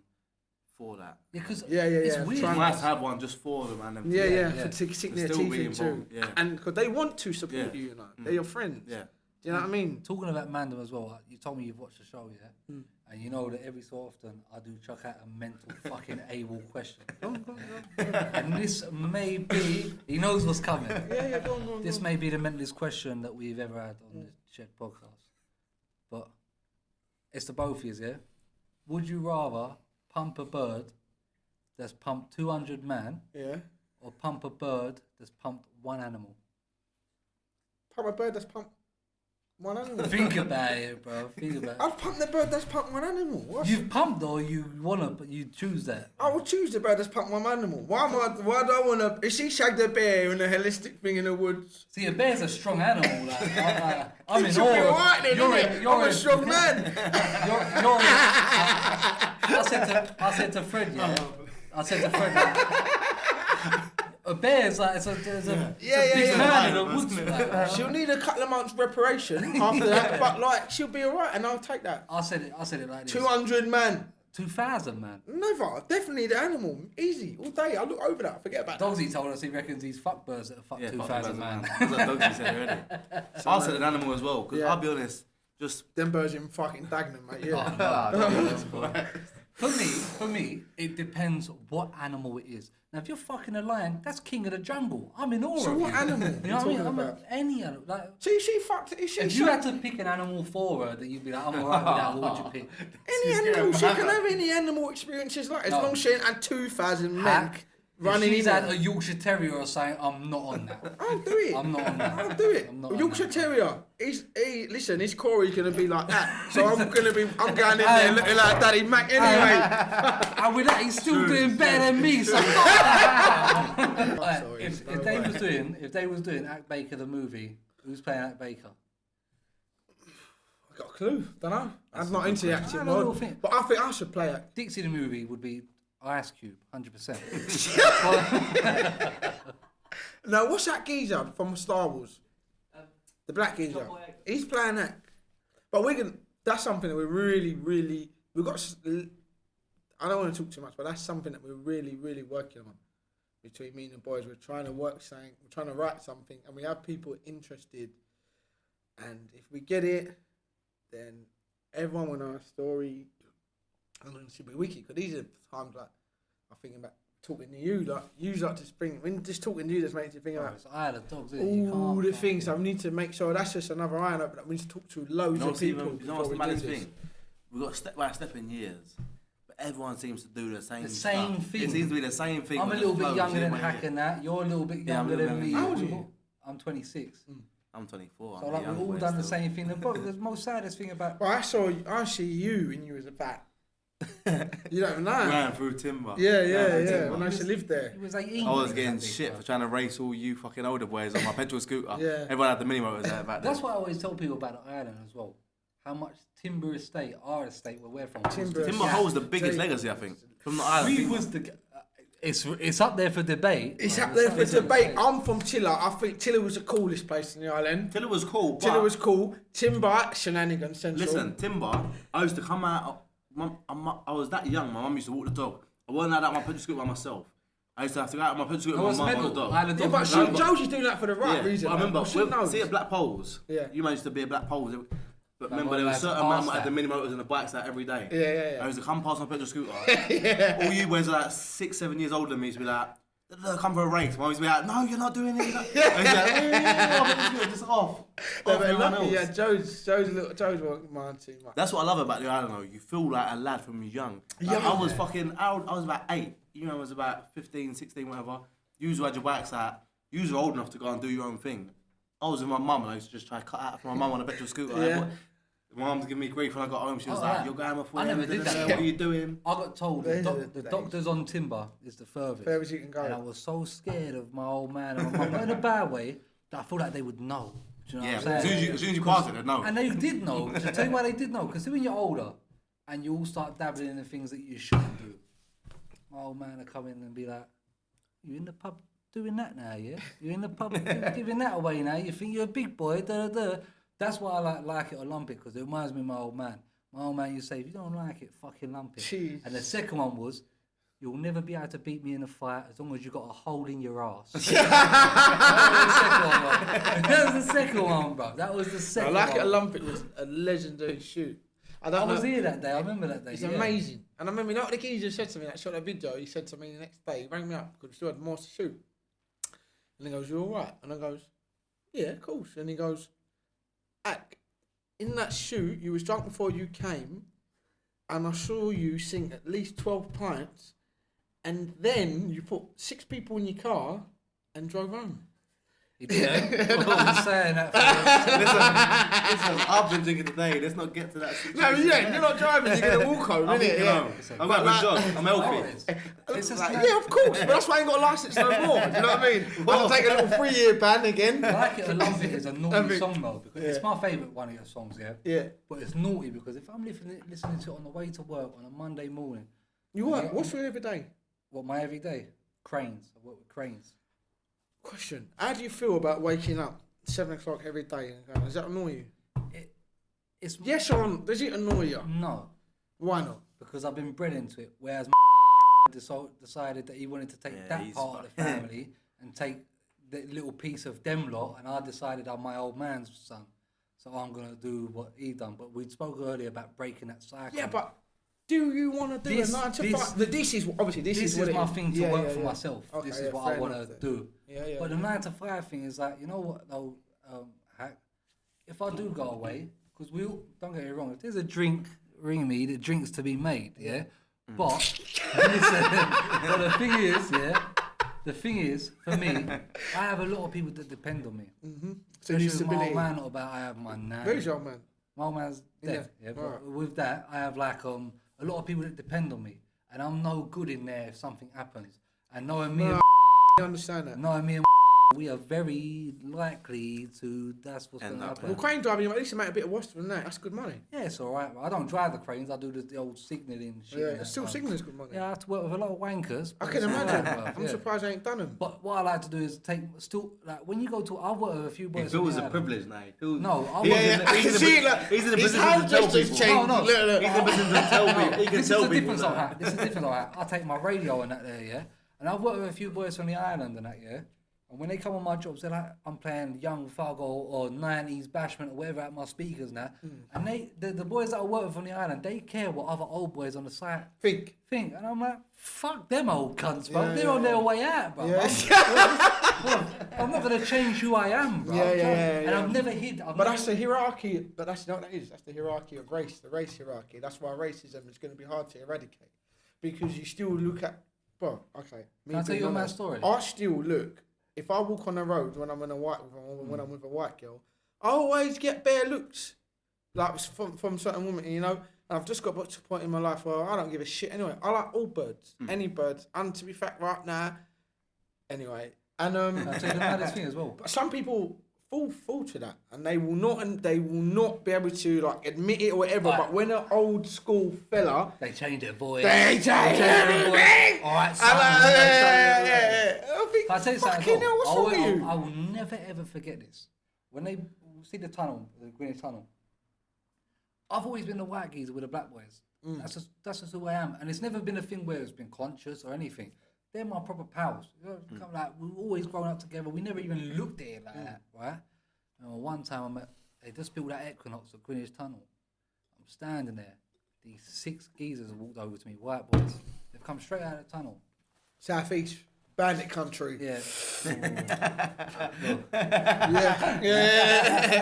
for that. Yeah, because Yeah. it's weird. We might have one just for the man them. Yeah. For sink their Still teeth be into. involved, yeah. And because they want to support you, you know. They're your friends. Yeah. Do you know what I mean? Talking about Mandem as well, you told me you've watched the show, yeah? Mm. And you know that every so often I do chuck out a mental fucking able question. Go on. And this may be, he knows what's coming. Yeah, go on. This may be the mentalist question that we've ever had on the Shed podcast. But it's the both of you, yeah? Would you rather pump a bird that's pumped 200 man Yeah. or pump a bird that's pumped one animal? Pump a bird that's pumped one animal. Think about it, bro. Think about it. I'd pump the bird that's pumped one animal. What? You've pumped or you wanna, but you choose that. I would choose the bird that's pumped one animal. Why do I want to? If she shagged a bear in a holistic thing in the woods, See, a bear's a strong animal. I'm in should be awe. alright then, innit? I'm a strong man. I said to Fred, yeah. I said to Fred, a bear's like it's a big man in the woods. Like, She'll need a couple of months preparation after that, but like she'll be alright, and I'll take that. I said it like this. 200 man. 2000, man. Never. Definitely the animal. Easy. All day. I look over that. I forget about that. Dogsy told us he reckons he's fuck birds that are fuck 2000, man. That's what Dogsy said already. I said an animal as well, because I'll be honest, just... Them birds in fucking Dagenham, mate. Yeah. For me, it depends what animal it is. Now, if you're fucking a lion, that's king of the jungle. I'm in awe So of what you. animal? You know what I mean? I'm a, any animal. Like, So she fucked. if you had to pick an animal for her that you'd be like, I'm alright with that, what would you pick? Any animal, she can have any animal experiences like as long as she ain't had 2,000 men Hack. running If she's in had her. a Yorkshire Terrier or something, I'm not on that. I'll do it. I'm not on that. I'll do it. I'm not on Yorkshire that. Terrier. Listen, his Corey's gonna be like that. So I'm going in there looking like Daddy Mac anyway. And with that, he's still doing better than me. So Sorry, if no they way. was doing HAK Baker the movie, who's playing HAK Baker? I got a clue. Don't know. I'm not into the I acting don't know, mode, think- but I think I should play it. Dixie the movie would be Ice Cube, 100%. No, what's that geezer from Star Wars? The black geezer. He's playing that. But that's something that we're really, we've got. I don't want to talk too much, but that's something that we're really, really working on between me and the boys. We're trying to we're trying to write something, and we have people interested. And if we get it, then everyone will know our story. And then it should be wicked, because these are times like I'm thinking about talking to you, like you like to spring when just talking to you just makes you think about It's Isle of Dogs, isn't it? You all can't- the things. So we need to make sure that's just another iron opener. We need to talk to loads of people. You know what's the before we do maddest this. thing? We've got step by step in years, but everyone seems to do the same The same stuff. thing. It seems to be the same thing. I'm a when little it bit flows, younger than yeah, HAK and that. You're a little bit Yeah, I'm younger a than little me. bit How old are you? I'm 26. I'm 24. So I'm like young we've all boy done the still. same thing. The most saddest thing about Well, I see you when you was a bat. You don't know. Ran through timber. Yeah. timber. When I used to live there. it was 18. I was when getting that big, shit bro. for trying to race all you fucking older boys on my petrol scooter. Yeah. Everyone had the mini motors there back then. That's what I always tell people about the island as well. How much Timber Estate, our estate where we're from. Timber Timber Yeah. holds the biggest So- legacy, I think, from the island. We was the. It's up there for debate. It's right? up there for there debate. I'm from Tiller. I think Tiller was the coolest place in the island. Tiller was cool. Tiller but was cool. Timber, shenanigans central. Listen, Timber, I used to come out. I was that young. My mum used to walk the dog. I wasn't out on my petrol scooter by myself. I used to have to go out on my petrol scooter No, with it's my mum on mental. the dog. Island Yeah, Dogs but was mental. Josie's doing that for the right reason. But I remember, man. She knows. see at Black Poles. Yeah. You managed to be at Black Poles. But Like, remember, there was lads certain man past that had the that. mini motors and the bikes out every day. Yeah. I used to come past my petrol scooter. Yeah. All you boys are like 6, 7 years older than me used to be like, come for a race. Mum used to be like, no, you're not doing it. I used to be like, just off. No, Off but everyone lucky, else. yeah, Joe's wasn't mine too much. That's what I love about the island though. You feel like a lad from young. Like, Yeah. I was about 8. You know, I was about 15, 16, whatever. You had your bikes out. You were old enough to go and do your own thing. I was with my mum and I used to just try to cut out for my mum on a petrol scooter. Yeah. My mum was giving me grief when I got home. She was Oh, like, yeah. you're going off. I never did that. What are you doing? I got told Those are the the doctors on Timber is the furthest. Furthest you can go. And I was so scared of my old man and my mum, not in a bad way, that I feel like they would know. Do you know Yeah, what I'm as soon saying? as you pass it, they'd know. And they did know. To tell you why they did know, because when you're older and you all start dabbling in the things that you shouldn't do, my old man will come in and be like, "You in the pub doing that now, yeah? You in the pub giving that away now? You think you're a big boy? Da, da, da." That's why I like it or lump it, because it reminds me of my old man. My old man used to say, "If you don't like it, fucking lump it." Jeez. And the second one was, "You'll never be able to beat me in a fight as long as you got a hole in your ass." That was the second one, bro. That was the I second like one. it. A lump. It was a legendary shoot. I don't I know. was here that day. I remember that day. It's yeah. amazing. And I remember, you know what the geezer said to me that shot that video? He said to me the next day, he rang me up because we still had more to shoot. And he goes, "You alright?" And I goes, "Yeah, of course." And he goes, "Ak, in that shoot, you was drunk before you came, and I saw you sing at least 12 pints, and then you put 6 people in your car and drove home." He did. I was saying that. Listen, I've been drinking today. Let's not get to that situation. No, yeah, you're not driving, you're going to walk home, I'm innit? walking Yeah. home. I'm going for a jog. I'm healthy. It's just Like, yeah, of course, but that's why I ain't got a license no more. Do you know what I mean? I'll take a little 3-year ban again. Like It or Lump It is a naughty Every- song though, because it's my favourite one of your songs, yeah. Yeah. But it's naughty because if I'm listening to it on the way to work on a Monday morning, You what? What's your everyday? what my everyday cranes, I work with cranes. Question. How do you feel about waking up 7 o'clock every day? And going, does that annoy you? It's Yes or no? Does it annoy you? no. Why not? because I've been bred into it. Whereas decided that he wanted to take that part of the family and take the little piece of them lot, and I decided I'm my old man's son, so I'm gonna do what he done. But we spoke earlier about breaking that cycle. Yeah, but do you want to do a 9 to 5? This is obviously this is what my thing to work for yeah. myself. Okay, this is what I want to do. Yeah. But the 9 to 5 thing is like, you know what though, Hack? If I do go away, because we all, don't get me wrong, if there's a drink, ring me, the drink's to be made, yeah? But, listen, but the thing is, for me, I have a lot of people that depend on me. Mm-hmm. So you my old man, not about, I have my nan. Where's your old man? My old man's dead, yeah? But with that, I have like, a lot of people that depend on me. And I'm no good in there if something happens. And knowing me I understand that. knowing me and we are very likely to, that's what's going to happen. Well, crane driving, at least you make a bit of wash than that. That's good money. Yeah, it's all right. I don't drive the cranes. I do the old signalling shit. Yeah, still signaling's good money. Yeah, I have to work with a lot of wankers. I can imagine. I'm surprised I ain't done them. But what I like to do is like when you go to, I've worked with a few boys. It feels a privilege now. No, I can see it. Like, he's in a position to tell people. No. He's in a position to tell people. He can tell people. This is different. I take my radio and that there, yeah. And I've worked with a few boys from the island and that, yeah. And when they come on my jobs, they're like, I'm playing Young Fargo or 90s Bashment or whatever at my speakers now. And the boys that I work with on the island, they care what other old boys on the site think. And I'm like, fuck them old cunts, bro. They're on their way out, bro. I'm not going to change who I am, bro. And I've never hid. That's the hierarchy. But that's not what that is. That's the hierarchy of race, the race hierarchy. That's why racism is going to be hard to eradicate. Because you still look at, bro, okay. Can I tell you a mad story? I still look. If I walk on the road when I'm in when I'm with a white girl, I always get bare looks, like from certain women, you know. And I've just got to a point in my life where I don't give a shit anyway. I like all birds, any birds. And to be fact, right now, anyway. And I'll tell you the maddest thing as well. But some people fall to that, and they will not be able to like admit it or whatever. Right. But when an old school fella, they change their voice. They change everything. All right, son. I tell you something. I will never ever forget this. When they see the tunnel, the Greenwich Tunnel, I've always been the white geezer with the black boys. That's just who I am, and it's never been a thing where it's been conscious or anything. They're my proper pals. You know, like we've always grown up together. We never even looked at it like that, right? One time they just built that Equinox at Greenwich Tunnel. I'm standing there. These 6 geezers walked over to me, white boys. They've come straight out of the tunnel. Southeast bandit country. Yeah.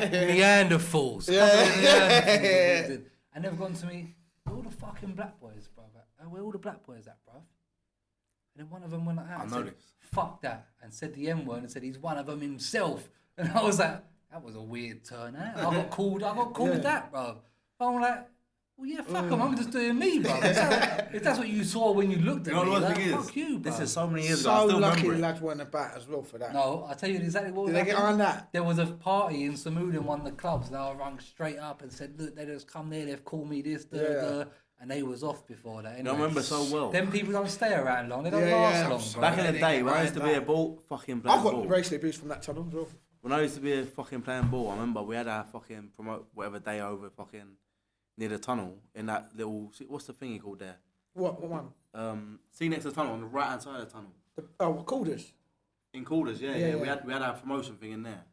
Neanderthals. Yeah. And they've gone to me, where all the fucking black boys, bro? Where all the black boys at, bro? And then one of them went out and said, fuck that, and said the M word and said he's one of them himself. And I was like, that was a weird turn out. I got called that, bro. I'm like, well, yeah, fuck him. I'm just doing me, bro. If that's what you saw when you looked at me, like, fuck you, bro. This is so many years ago. I still lucky remember lads weren't about as well for that. No, I'll tell you exactly what was Did they get on that? There was a party in Samud in one of the clubs that I rung straight up and said, look, they just come there, they've called me this, and they was off before that. Anyway. I remember so well. Them people don't stay around long. They don't last long, bro. Back in the day, when I used to be a fucking playing ball. I've got racially abused from that tunnel as well. When I used to be a fucking playing ball, I remember we had our fucking promote whatever day over fucking near the tunnel in that little, what's the thingy called there? What one? See next to the tunnel, on the right hand side of the tunnel. Calders. In Calders, yeah. We had our promotion thing in there.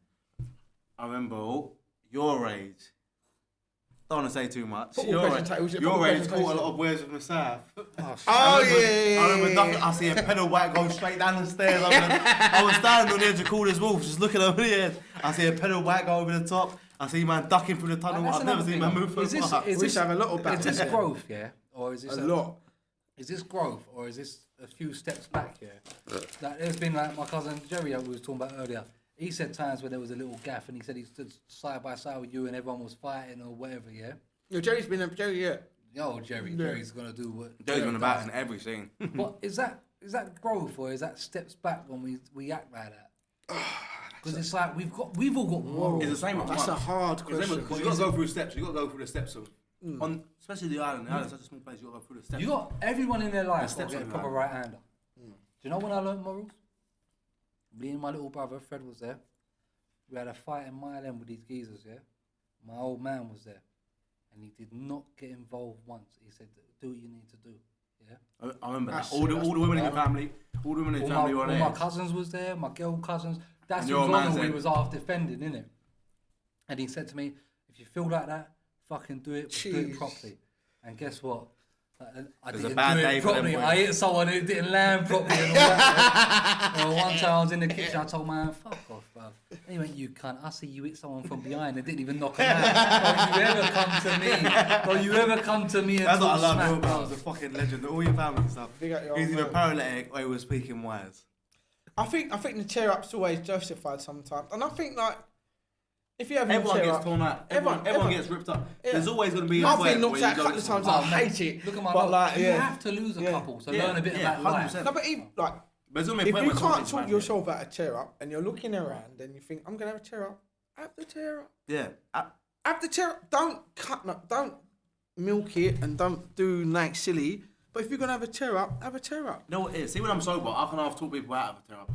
I remember your age. Don't want to say too much. Your age caught a lot of words from the south. I remember I see a pedal white go straight down the stairs. I was standing on the edge of Calder's Wolf, just looking over the edge. I see a pedal white go over the top. I see man ducking through the tunnel. I've never seen man move for far. We should have a lot of back. Is this growth, yeah? Or is this a lot? Is this growth, or is this a few steps back here? Like, there's been like my cousin Jerry, we was talking about earlier. He said times when there was a little gaff, and he said he stood side by side with you, and everyone was fighting or whatever. Yeah. Yo, Jerry's been Jerry, yeah. Yo, Jerry. Yeah. Jerry's gonna do what. Jerry's been about in every scene. But is that growth, or is that steps back when we act like that? Because it's like we've all got morals. It's the same. That's a hard question. Because you got to go through steps. You got to go through the steps of. On especially the island. The island's such a small place. You got to go through the steps. You got everyone in their life got to get a proper right hander. Do you know when I learned morals? Me and my little brother Fred was there. We had a fight in Mile End with these geezers. Yeah, my old man was there. and he did not get involved once. He said, "Do what you need to do." Yeah. I remember that. That's All the women in your bad. family, all the women in your family were all there. my cousins was there, my girl cousins. That's And who your man we said- was half defending, innit? And he said to me, "If you feel like that, fucking do it, but do it Jeez. properly." And guess what? I was a didn't bad do day it for them properly. boys. I hit someone who didn't land properly and all that. Yeah. One time I was in the kitchen, I told my man, "Fuck off, bruv." And he went, "You cunt, I see you hit someone from behind and didn't even knock him out. Don't you ever come to me. Don't you ever come to me and That's what I talk love. smack, Your man bruv." was a fucking legend. All your family and stuff. Big up your He's old either man. paralytic or he was speaking wise. I think the tear up's always justified sometimes, and I think like if you have Everyone a tear gets up, torn out. Everyone gets ripped up. Yeah. There's always going to be a I've point been knocked where you out a go couple of to times. someone. I hate it. Look at my but dog. like, You yeah. have to lose a Yeah. couple to Yeah. learn a bit Yeah, about life. 100%. No, but even like There's gonna be a if point you where can't something's talk bad, yourself out of tear up, and you're looking around and you think I'm gonna have a tear up, have the tear up. Yeah. Have the tear up. Don't milk it and don't do like silly. But if you're gonna have a tear up, have a tear up. You know what it is? See, when I'm sober, I can half talk people out of a tear up.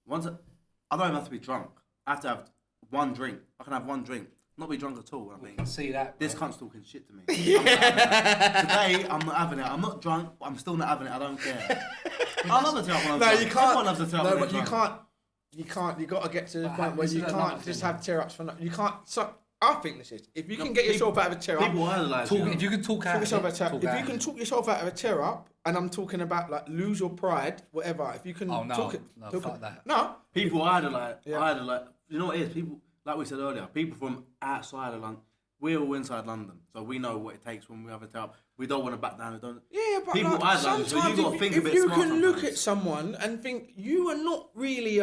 I don't even have to be drunk. I have to have one drink. I can have one drink, not be drunk at all. I think See that? this bro. cunt's talking shit to me. I'm not having it. Today, I'm not having it. I'm not drunk, but I'm still not having it. I don't care. I love the tear up when I'm No, drunk. you can't. Everyone loves the tear up No, when but they're you drunk. can't. You can't. You got to get to the But point where this you is another can't just thing. have tear ups for nothing. You can't. So I think this is if you No, can get yourself people- out of a tear up. People idolise Talk, you. if you can talk out, Talk yourself of out of tear it, up. talk If out you can of it. talk yourself out of a tear up, and I'm talking about like lose your pride, whatever. If you can Oh, no. talk it, No, talk fuck it- that. No, People idolise. Yeah. You know what it is? People, like we said earlier, people from outside of London. We're all inside London, so we know what it takes when we have a tear up. We don't want to back down. We don't. yeah, but People like, idolise you, so you sometimes gotta think a if bit you smart can look sometimes. at someone and think you are not really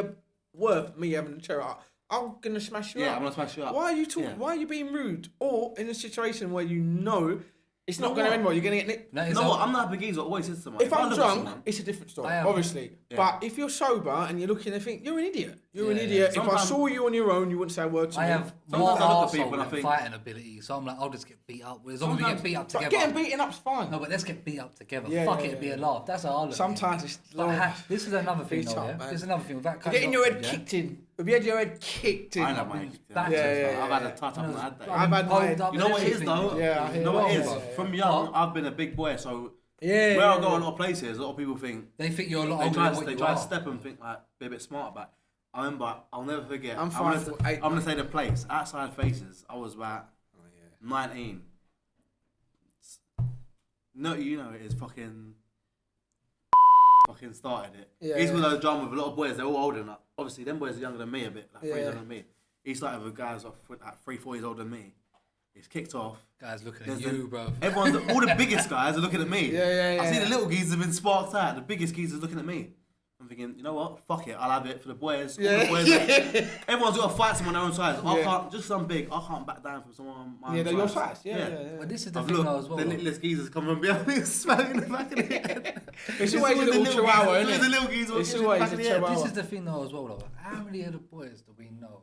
worth me having a tear up, I'm gonna smash you Yeah, up. I'm gonna smash you up. Why are you talking? Yeah. Why are you being rude? Or in a situation where you know it's not know going to what? end well, you're going to get nicked. That You is know a- what? I'm not a big geezer. I always say to someone. If I I'm look at drunk, someone- it's a different story, I am. obviously. Yeah. But if you're sober and you're looking and think, you're an idiot. You're an Yeah. idiot. If I Sometimes- saw you on your own, you wouldn't say a word to I me. have Sometimes more I look at arsehole people and I than think- fighting ability, so I'm like, I'll just get beat up. As long as we get Sometimes- beat up But together. getting beaten up's fine. No, but let's get beat up together. Yeah, Fuck yeah, it, it'd be yeah. a laugh. That's how I look. at it. Sometimes it's But long. this is another thing, Beat though. up, Yeah? man. This is another thing. Without You're getting cutting your off, head yeah? kicked in. Have you had your head kicked in? I ain't had my head kicked in. Back- Yeah, I've had a touch. I've You know, not had that. I've had my head- pulled up You know and what it is everything, though? bro. Yeah, I hear You know what it you. is? Yeah. From young, I've been a big boy, so Yeah. where I go yeah. a lot of places, a lot of people think They think you're a lot they older try, than what they you try are. to step and think like be a bit smart about. It. I remember, I'll never forget. I'm gonna 5'8", I'm gonna say the place outside Faces. I was about 19. No, you know it is fucking started it. Yeah, He's yeah. with those drum with a lot of boys. They're all older than us. Obviously, them boys are younger than me a bit, like 3 years Yeah. younger than me. He started with guys like 3-4 years older than me. It's kicked off. Guys looking There's at you, bro. Everyone's all the biggest guys are looking at me. Yeah. I see the little geezers have been sparked out. The biggest geezers looking at me. I'm thinking, you know what? Fuck it. I'll have it for the boys. All Yeah. the boys everyone's got to fight someone their own size. I Yeah. can't. Just 'cause I'm big, I can't back down from someone my Yeah, own they're your size. size. Yeah. But this is the I've thing, looked, though, as well. the though. littlest geezers come from behind me and smack in the back of the head. It's always a little chihuahua, geezer, isn't the it? little geezer It's in the always back a of the head. chihuahua. This is the thing, though, as well, though. How many of the boys do we know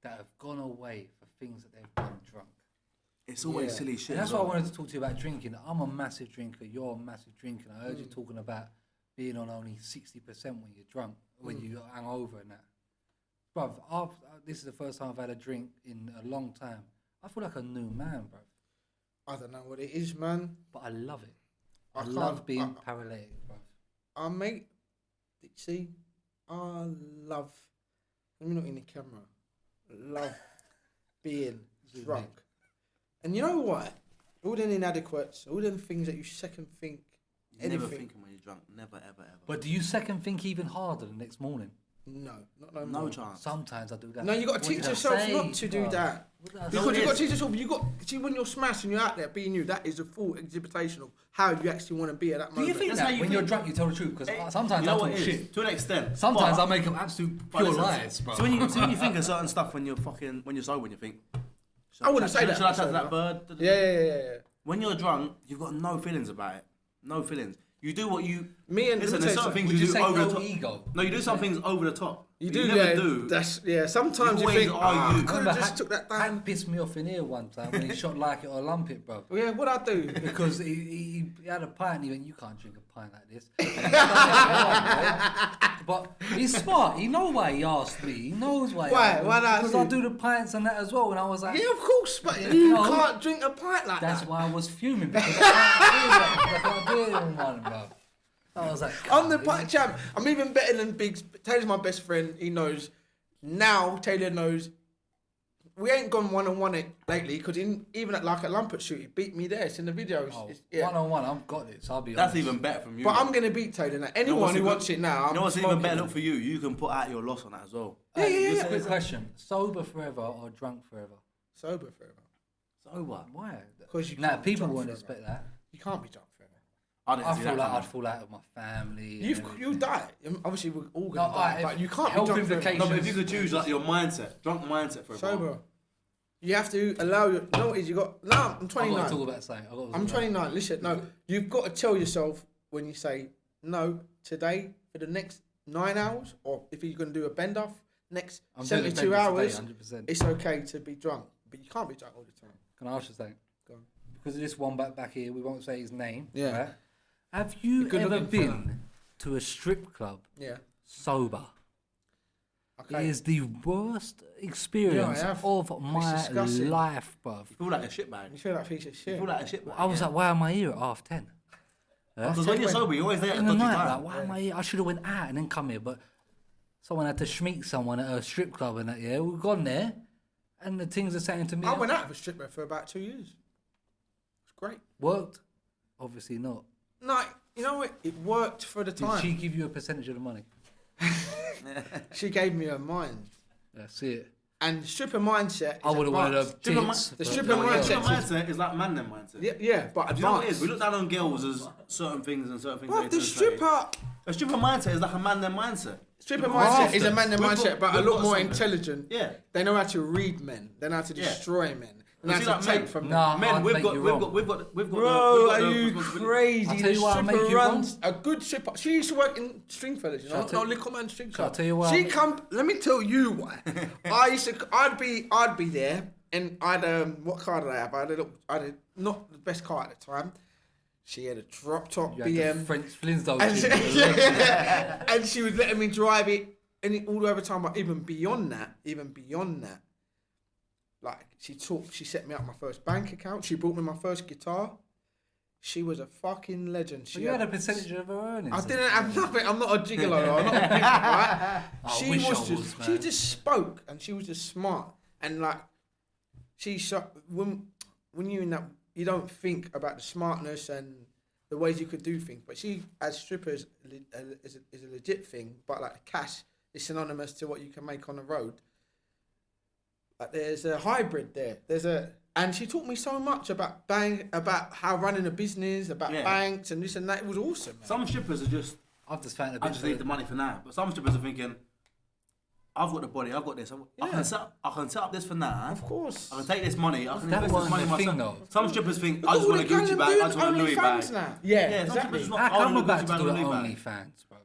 that have gone away for things that they've done drunk? It's always Yeah. silly shit. And that's as why I well. wanted to talk to you about drinking. I'm a massive drinker. You're a massive drinker. I heard you talking about being on only 60% when you're drunk, when you hang over and that. Bruv, this is the first time I've had a drink in a long time. I feel like a new man, bruv. I don't know what it is, man. But I love it. I I can't- love being paralytic, bruv. Mate, see, I love. Let me not in the camera. Love being This is drunk. me. And you know what? All them inadequates, all them things that you second think. You never anything. thinking when you're drunk. Never, ever, ever. But do you second think even harder the next morning? No, not no no more. chance. Sometimes I do that. No, you got What to teach did I yourself say, not to do bruv? that. What did I Because say? you it got is. to teach yourself. You got see when you're smashed and you're out there being you. That is a full exhibition of how you actually want to be at that Do you moment. think That's how that you when you're think. drunk you tell the truth? Because Hey, sometimes you know I what talk it is? shit. To an extent. Sometimes But- I make them absolute but pure listen, lies, bro. So when you think of certain stuff when you're sober and you think, should I wouldn't chat- say that Should I for chat to that sober. bird? Yeah. When you're drunk, you've got no feelings about it. No feelings. You do what you Me and Listen, let me there's tell you certain things Would you you do say over the no top. ego? No, you do some things over the top. You But do, never yeah. do. Sometimes you always think, are I you. could have just took that Hank down. pissed me off in here one time when he shot Like It or Lump It, bro. Yeah, what I do? Because he had a pint and he went, you can't drink a pint like this. But he's smart. He knows why he asked me. He knows why. Why? Why not? Because I do the pints and that as well. And I was like, Yeah, of course, but you No. can't drink a pint like that's that. why I was fuming. Because I can't do it in one, bro. I was like, I'm the "God, pint champ. I'm even better than Biggs. Taylor's my best friend. He knows. Now Taylor knows. We ain't gone 1-on-1 lately because even at like a Lumpert shoot, he beat me there. It's in the videos. Oh, Yeah. 1-on-1, I've got this. I'll be That's honest. even better from you. But man. I'm gonna beat Taylor now. You know Anyone what's who a wants good- it now, You know what's even smoking better it. look for you? You can put out your loss on that as well. Yeah. Quick question: sober forever or drunk forever? Sober forever. So what? Why? 'Cause you Nah, can't be people drunk won't forever. expect that. You can't be drunk forever. I see feel that like coming. I'd fall out of my family. You'll die. Obviously, we're all gonna No, die, but you can't be health drunk forever. implications- No, but if you could choose like your mindset, drunk mindset for a while. Sober. You have to allow your. You know what it is? You got. No, I'm I've got to 29. talk about something. I've got to talk I'm about- 29. Listen, no, you've got to tell yourself when you say no today for the next 9 hours, or if you're going to do a bend off next I'm doing a 72 bend hours, today, 100%. it's okay to be drunk, but you can't be drunk all the time. Can I ask you something? Go on. Because of this one back here, we won't say his name. Yeah. Right? Have you Good ever looking fella. been to a strip club Yeah. sober? Okay. It is the worst experience have. of my disgusting. life, bruv. You feel like a shitbag. You feel like a piece of You shit. feel like a shitbag. I was like, why am I here at 10:30? Because when you're sober, you're always there at a In the dodgy night, time. like, why am I here? I should have went out and then come here, but someone had to schmeek someone at a strip club and that, yeah. We've gone there, and the things are saying to me, I went out of a stripper for about 2 years. It's great. worked? Obviously not. No, you know what? It worked for the Did time. she give you a percentage of the money? She gave me her mind. That's it. And stripper mindset is I would have wanted advanced. a Stripper tits. the but stripper no, mindset Stripper is- mindset is like man them mindset. Yeah, but Do you know what it is? advanced. We look down on girls as certain things and certain things. Well, they the do say. stripper A stripper mindset is like a man them mindset. Stripper We've mindset got- is a man we've mindset, got- but a we've lot got more something. intelligent. Yeah. They know how to read men. They know how to Yeah. destroy men. They know You see, how like to take men- from Nah, them. Men, I'd we've make got, you we've wrong. got, we've got, we've got. Bro, we've got are the you responsibility. crazy? I'll tell The you why I make stripper you wrong. runs a good stripper. She used to work in Stringfellas, you know, Shall I tell- not Little Man String shall I Club. tell you why I She make- come. Let me tell you why. I'd be there, and what car did I have? I had a not the best car at the time. She had a drop top You had BM. the French Flintstones. And shit. she, and she was letting me drive it, and all the other time. But even beyond that, like she set me up my first bank account. She bought me my first guitar. She was a fucking legend. But She you had a percentage of her earnings. I didn't have nothing. I'm not a gigolo. I'm not a pimp, right? I She wish I was was, just. man. She just spoke, and she was just smart, and like, when you in that, you don't think about the smartness and the ways you could do things. But she, as strippers, is a legit thing. But like cash is synonymous to what you can make on the road. Like there's a hybrid there. And she taught me so much about about how running a business, about banks and this and that. It was awesome. Man. Some strippers are just. I've just found a I bit. just need the money for now. But some strippers are thinking, I've got the body, I've got this. I can set up this for now. Of course. I can take this money. I can That invest this wasn't money the thing, myself. though. Some strippers think, Look I at just all want a the girls Gucci bag, I just want a Louis bag. OnlyFans now. Yeah, some exactly. strippers just How want, come I'm a about Gucci to bag do and an a Louis bag. OnlyFans, bruv?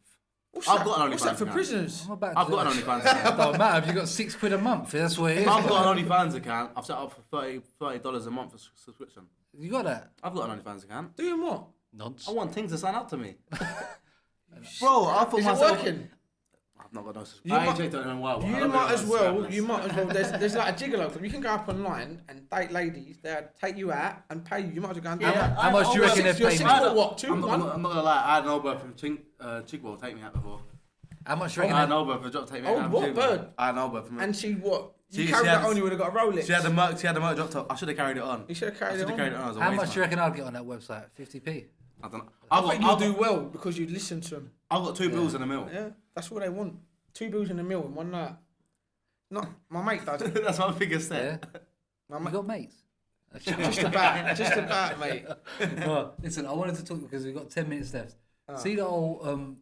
I've got an What's that OnlyFans for account. prisoners? I'm about to I've do got an it. OnlyFans account. Don't matter if you got £6 a month. That's what it is. I've got bruv. an OnlyFans account. I've set up for $30 a month for subscription. You got that? I've got an OnlyFans account. Doing what? Nonce. I want things to sign up to me. Bro, I thought Is it myself. working? I've not got no subscription. You I ain't might- checked it in a while. but I You don't might know as if well. that's You might as well. There's like a gigolo club. You can go up online and date ladies. They'll take you out and pay you. You might as well go and do that. How much do you You're reckon they're six- you're paying six me? foot what? Two, I'm one? not gonna lie. I had an old bird from Chigwell take me out before. How much do I you had reckon? an old bird for drop take me Oh, out. what bird? I had an old bird from. And she what? You She carried had- that on. You would have got a Rolex. She had the Merc drop top. I should have carried it on. You should have I carried should it have carried it on. on as a How waste much do you man. reckon I'd get on that website? 50p? I don't know. I think you'll do well because you listen to them. I've got 2 bills in the mill. Yeah, that's what they want. 2 bills in a meal in one night. Not my mate does. it. That's my biggest Yeah. step. My You mate, got mates? just about, mate. Well, listen, I wanted to talk because we've got 10 minutes left. See the whole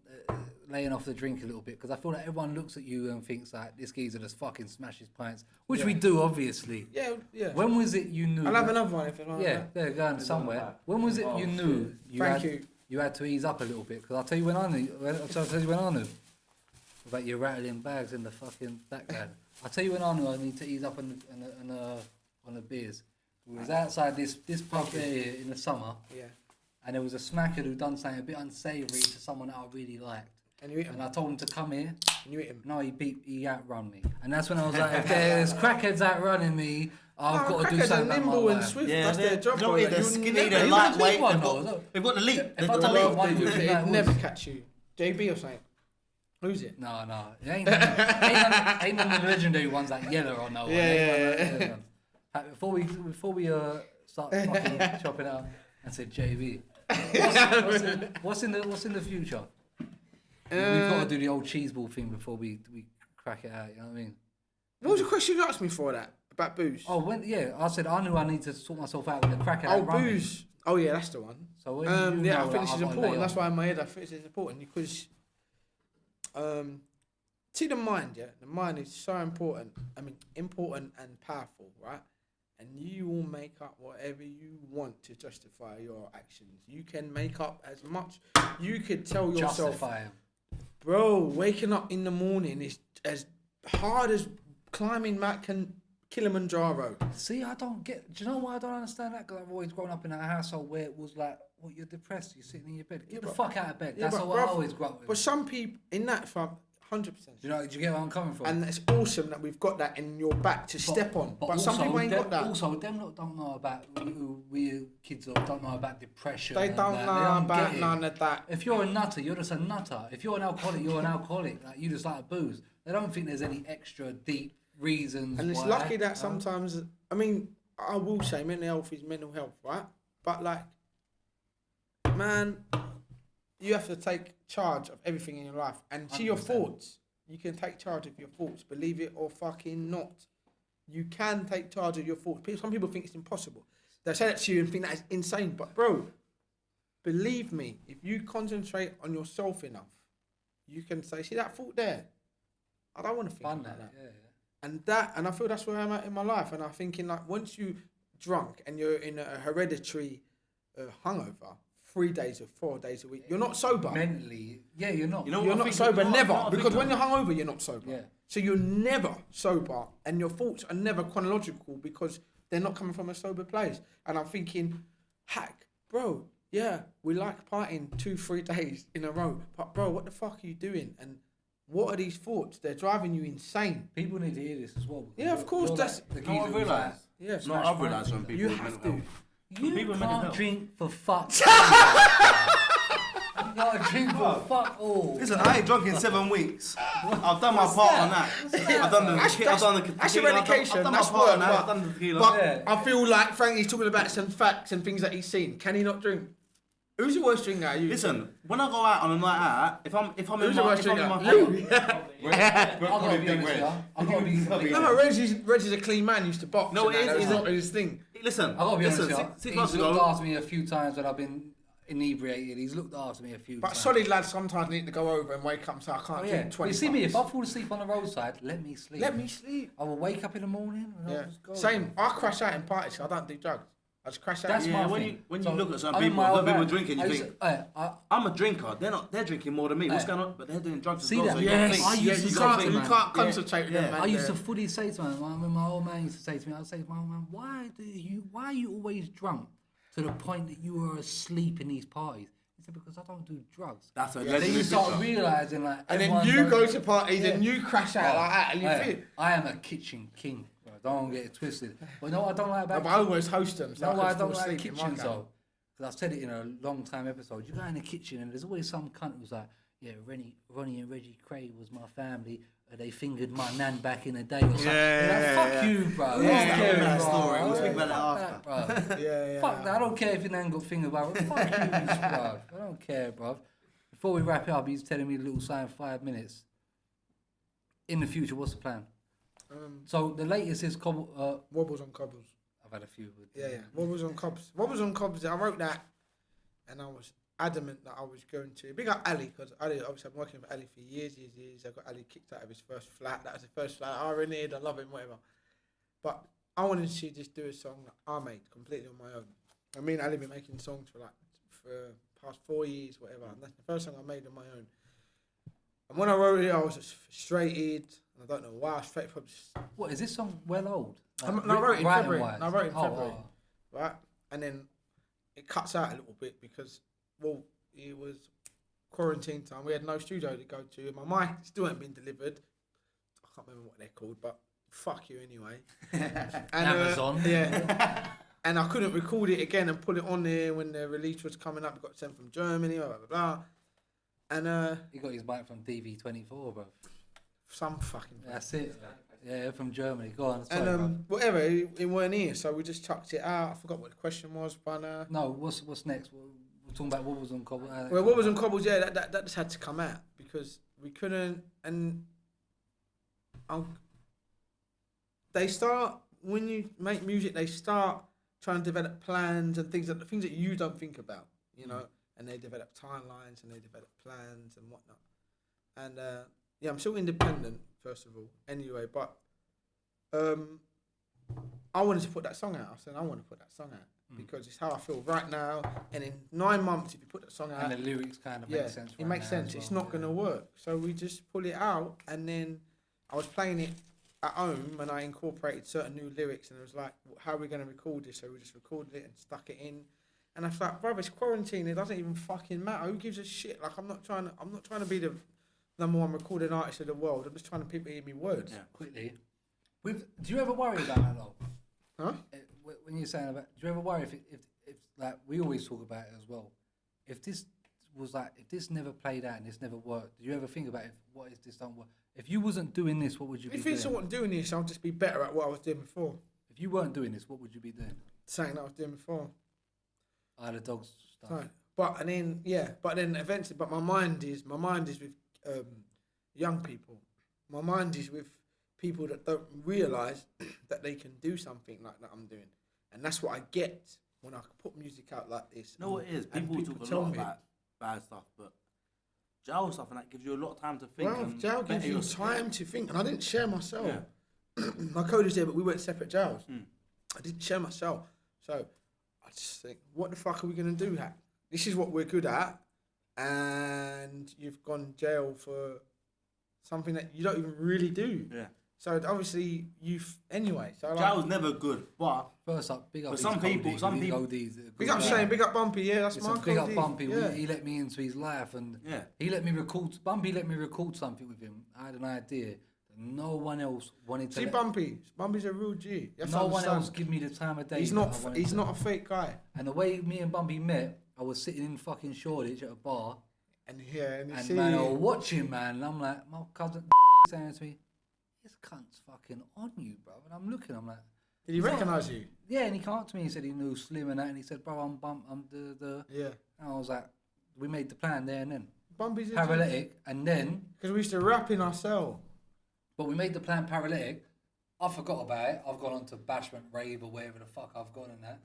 laying off the drink a little bit because I feel like everyone looks at you and thinks like this geezer just fucking smashes pints, which we do obviously. Yeah, yeah. When was it you knew? I'll have another one if you want. Yeah, they're going somewhere. When was it you knew Thank you. you had to ease up a little bit because I'll tell you when I knew. I'll tell you when I knew about you rattling bags in the fucking background. I'll tell you when I knew I need to ease up on the beers. We was outside this pub there in the summer. Yeah. And there was a smacker who done something a bit unsavoury to someone that I really liked. And you hit him. And I told him to come here. And you hit him. No, he outrun me. And that's when I was like, if there's crackheads outrunning me, I've got to do something about my nimble and life. swift. Yeah, That's their job. you know, they're skinny, they're He's a lightweight. big one, though. They've got the leap. If I tell you one, you'd be like, never catch you. JB or something. Who's it? No. It ain't none of the legendary ones like Yeller or no one. Yeah. Before we start fucking chopping out, I said JB. What's in the future? We've got to do the old cheese ball thing before we crack it out. You know what I mean? What was the question you asked me for that? About booze? Oh, I said I knew I need to sort myself out with the crack out. Oh, booze. Oh, yeah, that's the one. So when I think I've this is got to important. lay That's off. why in my head I think this is important because, see the mind, yeah? The mind is so important. I mean, important and powerful, right? And you will make up whatever you want to justify your actions. You can make up as much. You could tell yourself, Justify 'em. bro, waking up in the morning is as hard as climbing Mount Kilimanjaro. See, I don't get. Do you know why I don't understand that? Because I've always grown up in a household where it was like, well, you're depressed, you're sitting in your bed. Get the fuck out of bed. Yeah, That's but what I bruv, always grew up with. But some people in that, 100%. Do you get where I'm coming from? And it's awesome that we've got that in your back to step on. But some also, people ain't got that. Also, them lot don't know about we kids don't know about depression. They and don't that. know They don't about get it. none of that. If you're a nutter, you're just a nutter. If you're an alcoholic, you're an alcoholic. Like you just like booze. They don't think there's any extra deep reasons. And it's why, lucky that sometimes, I mean, I will say mental health is mental health, right? But like, man, you have to take charge of everything in your life. And see your 100%. thoughts. You can take charge of your thoughts, believe it or fucking not. You can take charge of your thoughts. Some people think it's impossible. They say that to you and think that is insane. But bro, believe me, if you concentrate on yourself enough, you can say, see that thought there? I don't want to think about that. Yeah. And I feel that's where I'm at in my life. And I'm thinking like once you drunk and you're in a hereditary hangover, 3 days or 4 days a week, you're not sober. Mentally, yeah, you're not. You know, You're I not think- sober, you know what- never. you know what I Because think, when you're hungover, you're not sober. Yeah. So you're never sober, and your thoughts are never chronological because they're not coming from a sober place. And I'm thinking, HAK, bro, yeah, we like partying 2-3 days in a row, but bro, what the fuck are you doing? And what are these thoughts? They're driving you insane. People need to hear this as well. Yeah, of course, You're that's- the You know what I geezer who's realise? Yeah, No, I've realised when people You with have mental to. health. You People with mental can't health. drink for fuck. You can't drink for fuck all. Listen, I ain't drunk in 7 weeks. I've done my part on that. I've done the That's tequila. I've done the that's tequila, eradication. I've done That's my part on work. that. I've done the tequila. But Yeah. I feel like Frankie's talking about some facts and things that he's seen. Can he not drink? Who's the worst drinker? You. Listen, when I go out on a night out, if I'm Who's in the my worst phone, drinker? I've You. I've got to be honest, yeah. I've got to be completely No, Reggie's a clean man. He used to box. No, and it that. is, That's it not his thing. listen, I've got to be honest, listen. yeah. 6 He's months looked ago, after me a few times when I've been inebriated. He's looked after me a few But times. solid lads sometimes need to go over and wake up and say, I can't Oh, yeah. drink 20 You see me, if I pints. fall asleep on the roadside, let me sleep. Let me sleep. I will wake up in the morning and I'll Yeah. just go. Same. I crash out in parties. I don't do drugs. I just crash out. That's Yeah, my when thing. you- when you So, look at some I'm in people, my other own people bag. drinking, you I think- used to- I'm a drinker. They're drinking more than me. What's Yeah. going on? But they're doing drugs See as well. that? So you Yes. gotta think. I used to you say can't, to you man, can't yeah, concentrate with yeah. them, man. I used to fully say to my old man used to say to me, I'd say to my old man, why are you always drunk to the point that you are asleep in these parties? He said, because I don't do drugs. That's a Then you legendary start picture. realising like, And then everyone's you going- go to parties Yeah. and you crash out like that and you Hey, feel. I am a kitchen king. Bro. Don't get it twisted. But no, I don't like But about. I always host them. So No, I I don't fall like asleep in my kitchens game. though. Because I've said it in a long time episode. You go in the kitchen and there's always some cunt who's like, yeah, Ronnie and Reggie Cray was my family. They fingered my nan back in the day or something. Yeah, Fuck yeah. you, bro. Yeah, Fuck yeah, you, that bro. story. We'll speak Yeah, about it fuck that, bro. Yeah. Fuck that. I don't care if your nan got fingered by. Fuck you, bro. I don't care, bro. Before we wrap it up, he's telling me a little sign 5 minutes. In the future, what's the plan? So the latest is Wobbles on cobbles. I've had a few. With, Yeah. Wobbles on cobs. Wobbles on cobs. I wrote that, and I was adamant that I was going to. Big up Ali, because Ali, obviously, I've been working with Ali for years. I got Ali kicked out of his first flat. That was the first flat I reneged. I love him, whatever. But I wanted to just do a song that I made completely on my own. I mean, Ali been making songs for past 4 years, whatever. And that's the first song I made on my own. And when I wrote it, I was just frustrated. And I don't know why. I was frustrated. What is this song well old? Like, No, I wrote it in writing February. wise? No, I wrote it in Oh, February. oh. Right? And then it cuts out a little bit because, well, it was quarantine time. We had no studio to go to. My mic still hadn't been delivered. I can't remember what they're called, but fuck you anyway. And, Amazon. Yeah. And I couldn't record it again and put it on there when the release was coming up. It got sent from Germany, blah, blah, blah. And He got his mic from DV24, bro. some fucking... That's it. Yeah, from Germany. Go on. Sorry, And bro. whatever, it weren't here, so we just chucked it out. I forgot what the question was, but... No, what's next? We're talking about what was on Cobble. Well, what was on Cobbles? Yeah, that just had to come out because we couldn't. And they start when you make music. They start trying to develop plans and things that you don't think about, you know. And they develop timelines and they develop plans and whatnot. And yeah, I'm still independent first of all. Anyway, but I wanted to put that song out. I said I want to put that song out. Because it's how I feel right now, and in 9 months, if you put that song out, and the lyrics kind of make sense. It makes sense. It's not going to work, so we just pull it out, and then I was playing it at home, and I incorporated certain new lyrics, and it was like, how are we going to record this? So we just recorded it and stuck it in, and I thought, brother, it's quarantine. It doesn't even fucking matter. Who gives a shit? Like I'm not trying to be the #1 recording artist of the world. I'm just trying to people hear me words. Yeah, quickly. Do you ever worry about that though? Huh? When you're saying about, do you ever worry if like we always talk about it as well? If this never played out and this never worked, do you ever think about what if this don't work? If you wasn't doing this, what would you be doing? If I wasn't doing this, I'll just be better at what I was doing before. If you weren't doing this, what would you be doing? Saying that I was doing before. The dogs stuff. Right. But then eventually, but my mind is with young people. My mind is with people that don't realise that they can do something like that I'm doing. And that's what I get when I put music out like this. You know what it is? And People talk a lot about bad stuff, but jail stuff and that gives you a lot of time to think. Well, jail gives you time to think. And I didn't share my cell. Yeah. My code is there, but we went separate jails. I didn't share my cell. So I just think, what the fuck are we going to do, HAK? This is what we're good at. And you've gone jail for something that you don't even really do. Yeah. So obviously anyway. So jail's never good, but first up, big up. For some people, big up Shane, big up Bumpy. Yeah, that's my big up code. Bumpy. Yeah. He let me into his life, and he let me record. Bumpy let me record something with him. I had an idea that no one else wanted to. See, Bumpy's a real G. No one else give me the time of day. He's not a fake guy. And the way me and Bumpy met, I was sitting in fucking Shoreditch at a bar, and man, I was watching, man, and I'm like, my cousin saying to me, "This cunt's fucking on you, bro." And I'm looking, I'm like, did he recognise you? Yeah, and he came up to me, he said he knew Slim and that, and he said, "Bro, I'm the Yeah. And I was like, we made the plan there and then. Bumpy's a paralytic, and then because we used to rap in our cell. But we made the plan paralytic. I forgot about it. I've gone on to Bashment Rave or wherever the fuck I've gone and that.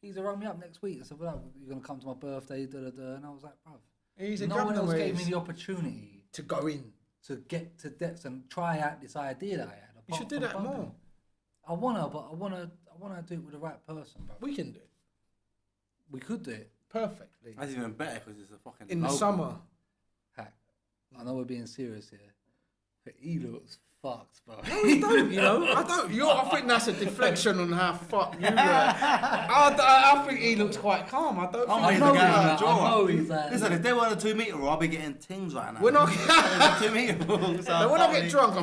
He's rung me up next week and said, "Well, you're gonna come to my birthday, da da da." And I was like, "Bro, no one else gave me the opportunity to go in, to get to depths and try out this idea that I had." You should do that more. I wanna do it with the right person, bro. We can do it. We could do it perfectly. That's even better because it's a fucking in the summer. HAK. I know we're being serious here, but he looks fucked, bro. No, he don't. You know, I don't. I think that's a deflection on how fucked you were. I think he looks quite calm. I don't. I think know he's like. Listen, if they were a 2 meter rule, I'll be getting tings right now. We're not. 2 meter rule. So when I get drunk,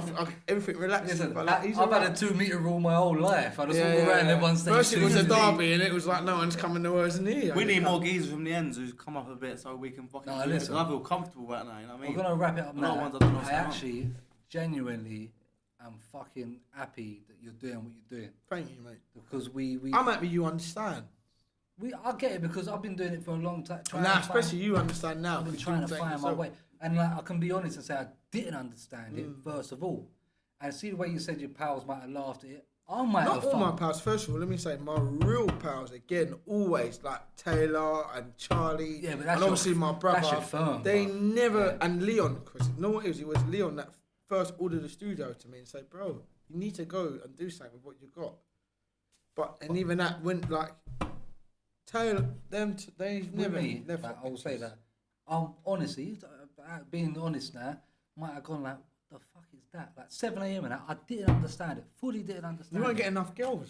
everything relaxes. Listen, like, I've had a 2 meter rule my whole life. I just walk around everyone saying. First it was a derby, and it was like no one's coming to us near. We need more geezers from the ends who's come up a bit so we can fucking. No, listen. I feel comfortable right now. You know what I mean? We're gonna wrap it up now. I actually, genuinely, am fucking happy that you're doing what you're doing. Thank you, mate. Because we I'm happy you understand. I get it because I've been doing it for a long time. Now, especially you understand now. I've been trying to find my way, and like I can be honest and say I didn't understand it first of all. And see the way you said your pals might have laughed at it. I might have. Not all my pals. First of all, let me say my real pals again. Always like Taylor and Charlie. Yeah, but that's and obviously my brother. That's your firm. They never and Leon. Because you know what it was? It was Leon that first ordered the studio to me and said, "Bro, you need to go and do something with what you got." But and even that went like Taylor, they've With never. me, never like, I will say that. Honestly, being honest now, might have gone like, what the fuck is that? Like 7 a.m. and that, I didn't understand it. Fully didn't understand You won't it. get enough girls.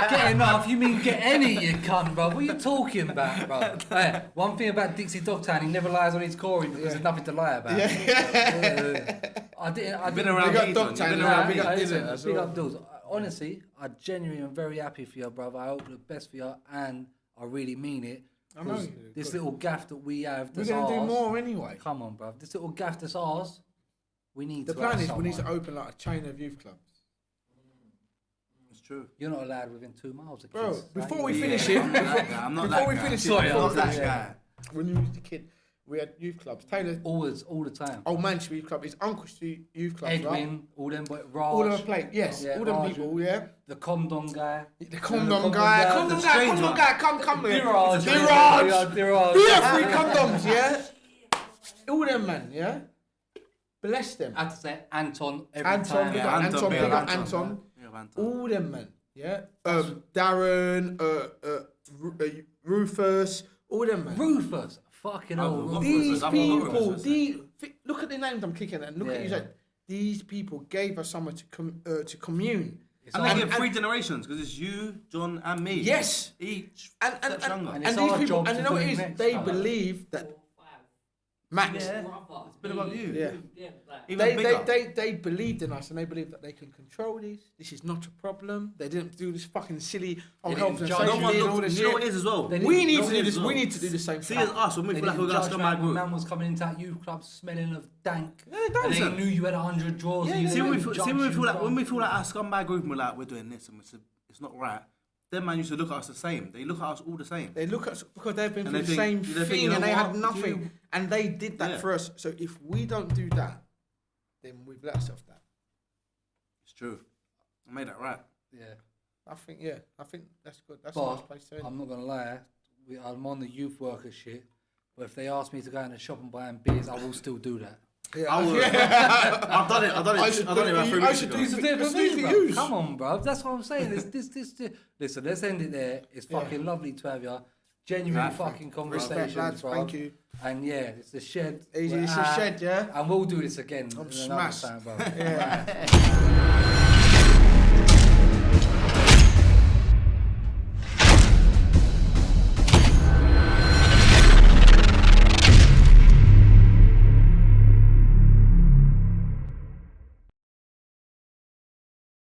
Get enough? You mean get any, you cunt, bro? What are you talking about, bro? Hey, one thing about Dixie Dogtown, he never lies on his Corey because there's nothing to lie about. I didn't. Been around Big up Heaton, Dogtown, you've been yeah, around big up Heaton. Dylan as Big well. up dudes. Honestly, I genuinely am very happy for you, brother. I hope the best for you, and I really mean it. I know 'Cause you do, this good. little gaff that we have We're that's gonna do ours. more anyway. Come on, bruv. This little gaff that's ours, we need The to plan have is we need to someone. open like a chain of youth clubs. It's true. You're not allowed within 2 miles of Bro, kids. before right? we Yeah, finish I'm it, not that guy. I'm not before that we guy. finish Sorry, it, I'm before I'm we not finish that it, guy. when you was a kid, we had youth clubs. Taylor, Always, all the time. Old Manchester Youth Club, his uncle's youth club, right? Edwin, all them, but Raj, All them play, yes, Yeah, all them Raj. people, yeah. the condom guy. The condom guy, the condom strange one. guy, come here. Diraj. Diraj. Diraj. Yeah, 3 condoms, yeah. All them man, yeah. Bless them. I had to say Anton every Anton, time. big Yeah, up Anton, big up Anton. Anton. Yeah, Anton. All them man, yeah. Darren, Rufus, all them man. Rufus. Fucking hell. Oh, Rufus. These I've got people, Rufus, look at the names I'm kicking at and look at you. Yeah. Like, these people gave us somewhere to commune. And they get 3 generations because it's you, John, and me. Yes. Each And steps younger. And and it's these our people, job and you to know what do it is? next, They fella. believe that Max. Yeah. It's been about you. Yeah. Even bigger. They believed in us and they believed that they can control these. This is not a problem. They didn't do this fucking silly They health and didn't judge safety No one and all looked, this you know what it shit. is as well? They We didn't- need no, to do it is this. as We well. need to do the same See, thing. as us, when we They feel like we're didn't going to judge scum my man. group. Man was coming into that youth club smelling of dank. Yeah, they And don't. they knew you had 100 drawers. Yeah, and you yeah. See, when we didn't feel, judge see when we you, feel like bro. when we feel like our scumbag group and we're like we're doing this and it's not right. Them man used to look at us the same. They look at us all the same. They look at us because they've been And through they the think- same they think, thing you know and they had what? nothing. You- And they did that Yeah. for us. So if we don't do that, then we've let ourselves down. It's true. I made that right. Yeah. I think that's good. That's a But nice place to end. I'm not gonna lie, I'm on the youth worker shit. But if they ask me to go in the shop and buy them beers, I will still do that. Yeah, I would. I've done it. I've done it. I've done it about 3 I weeks should ago. do It's a different Let's do it thing, for bro. yous. Come on, bro. That's what I'm saying. Listen, let's end it there. It's fucking lovely to have you. Genuine Right. fucking Respect, conversations, lads. bro. Thank you. And yeah, it's the shed. It's We're a at, shed, yeah. And we'll do this again. I'm another smashed. time, bro. Yeah.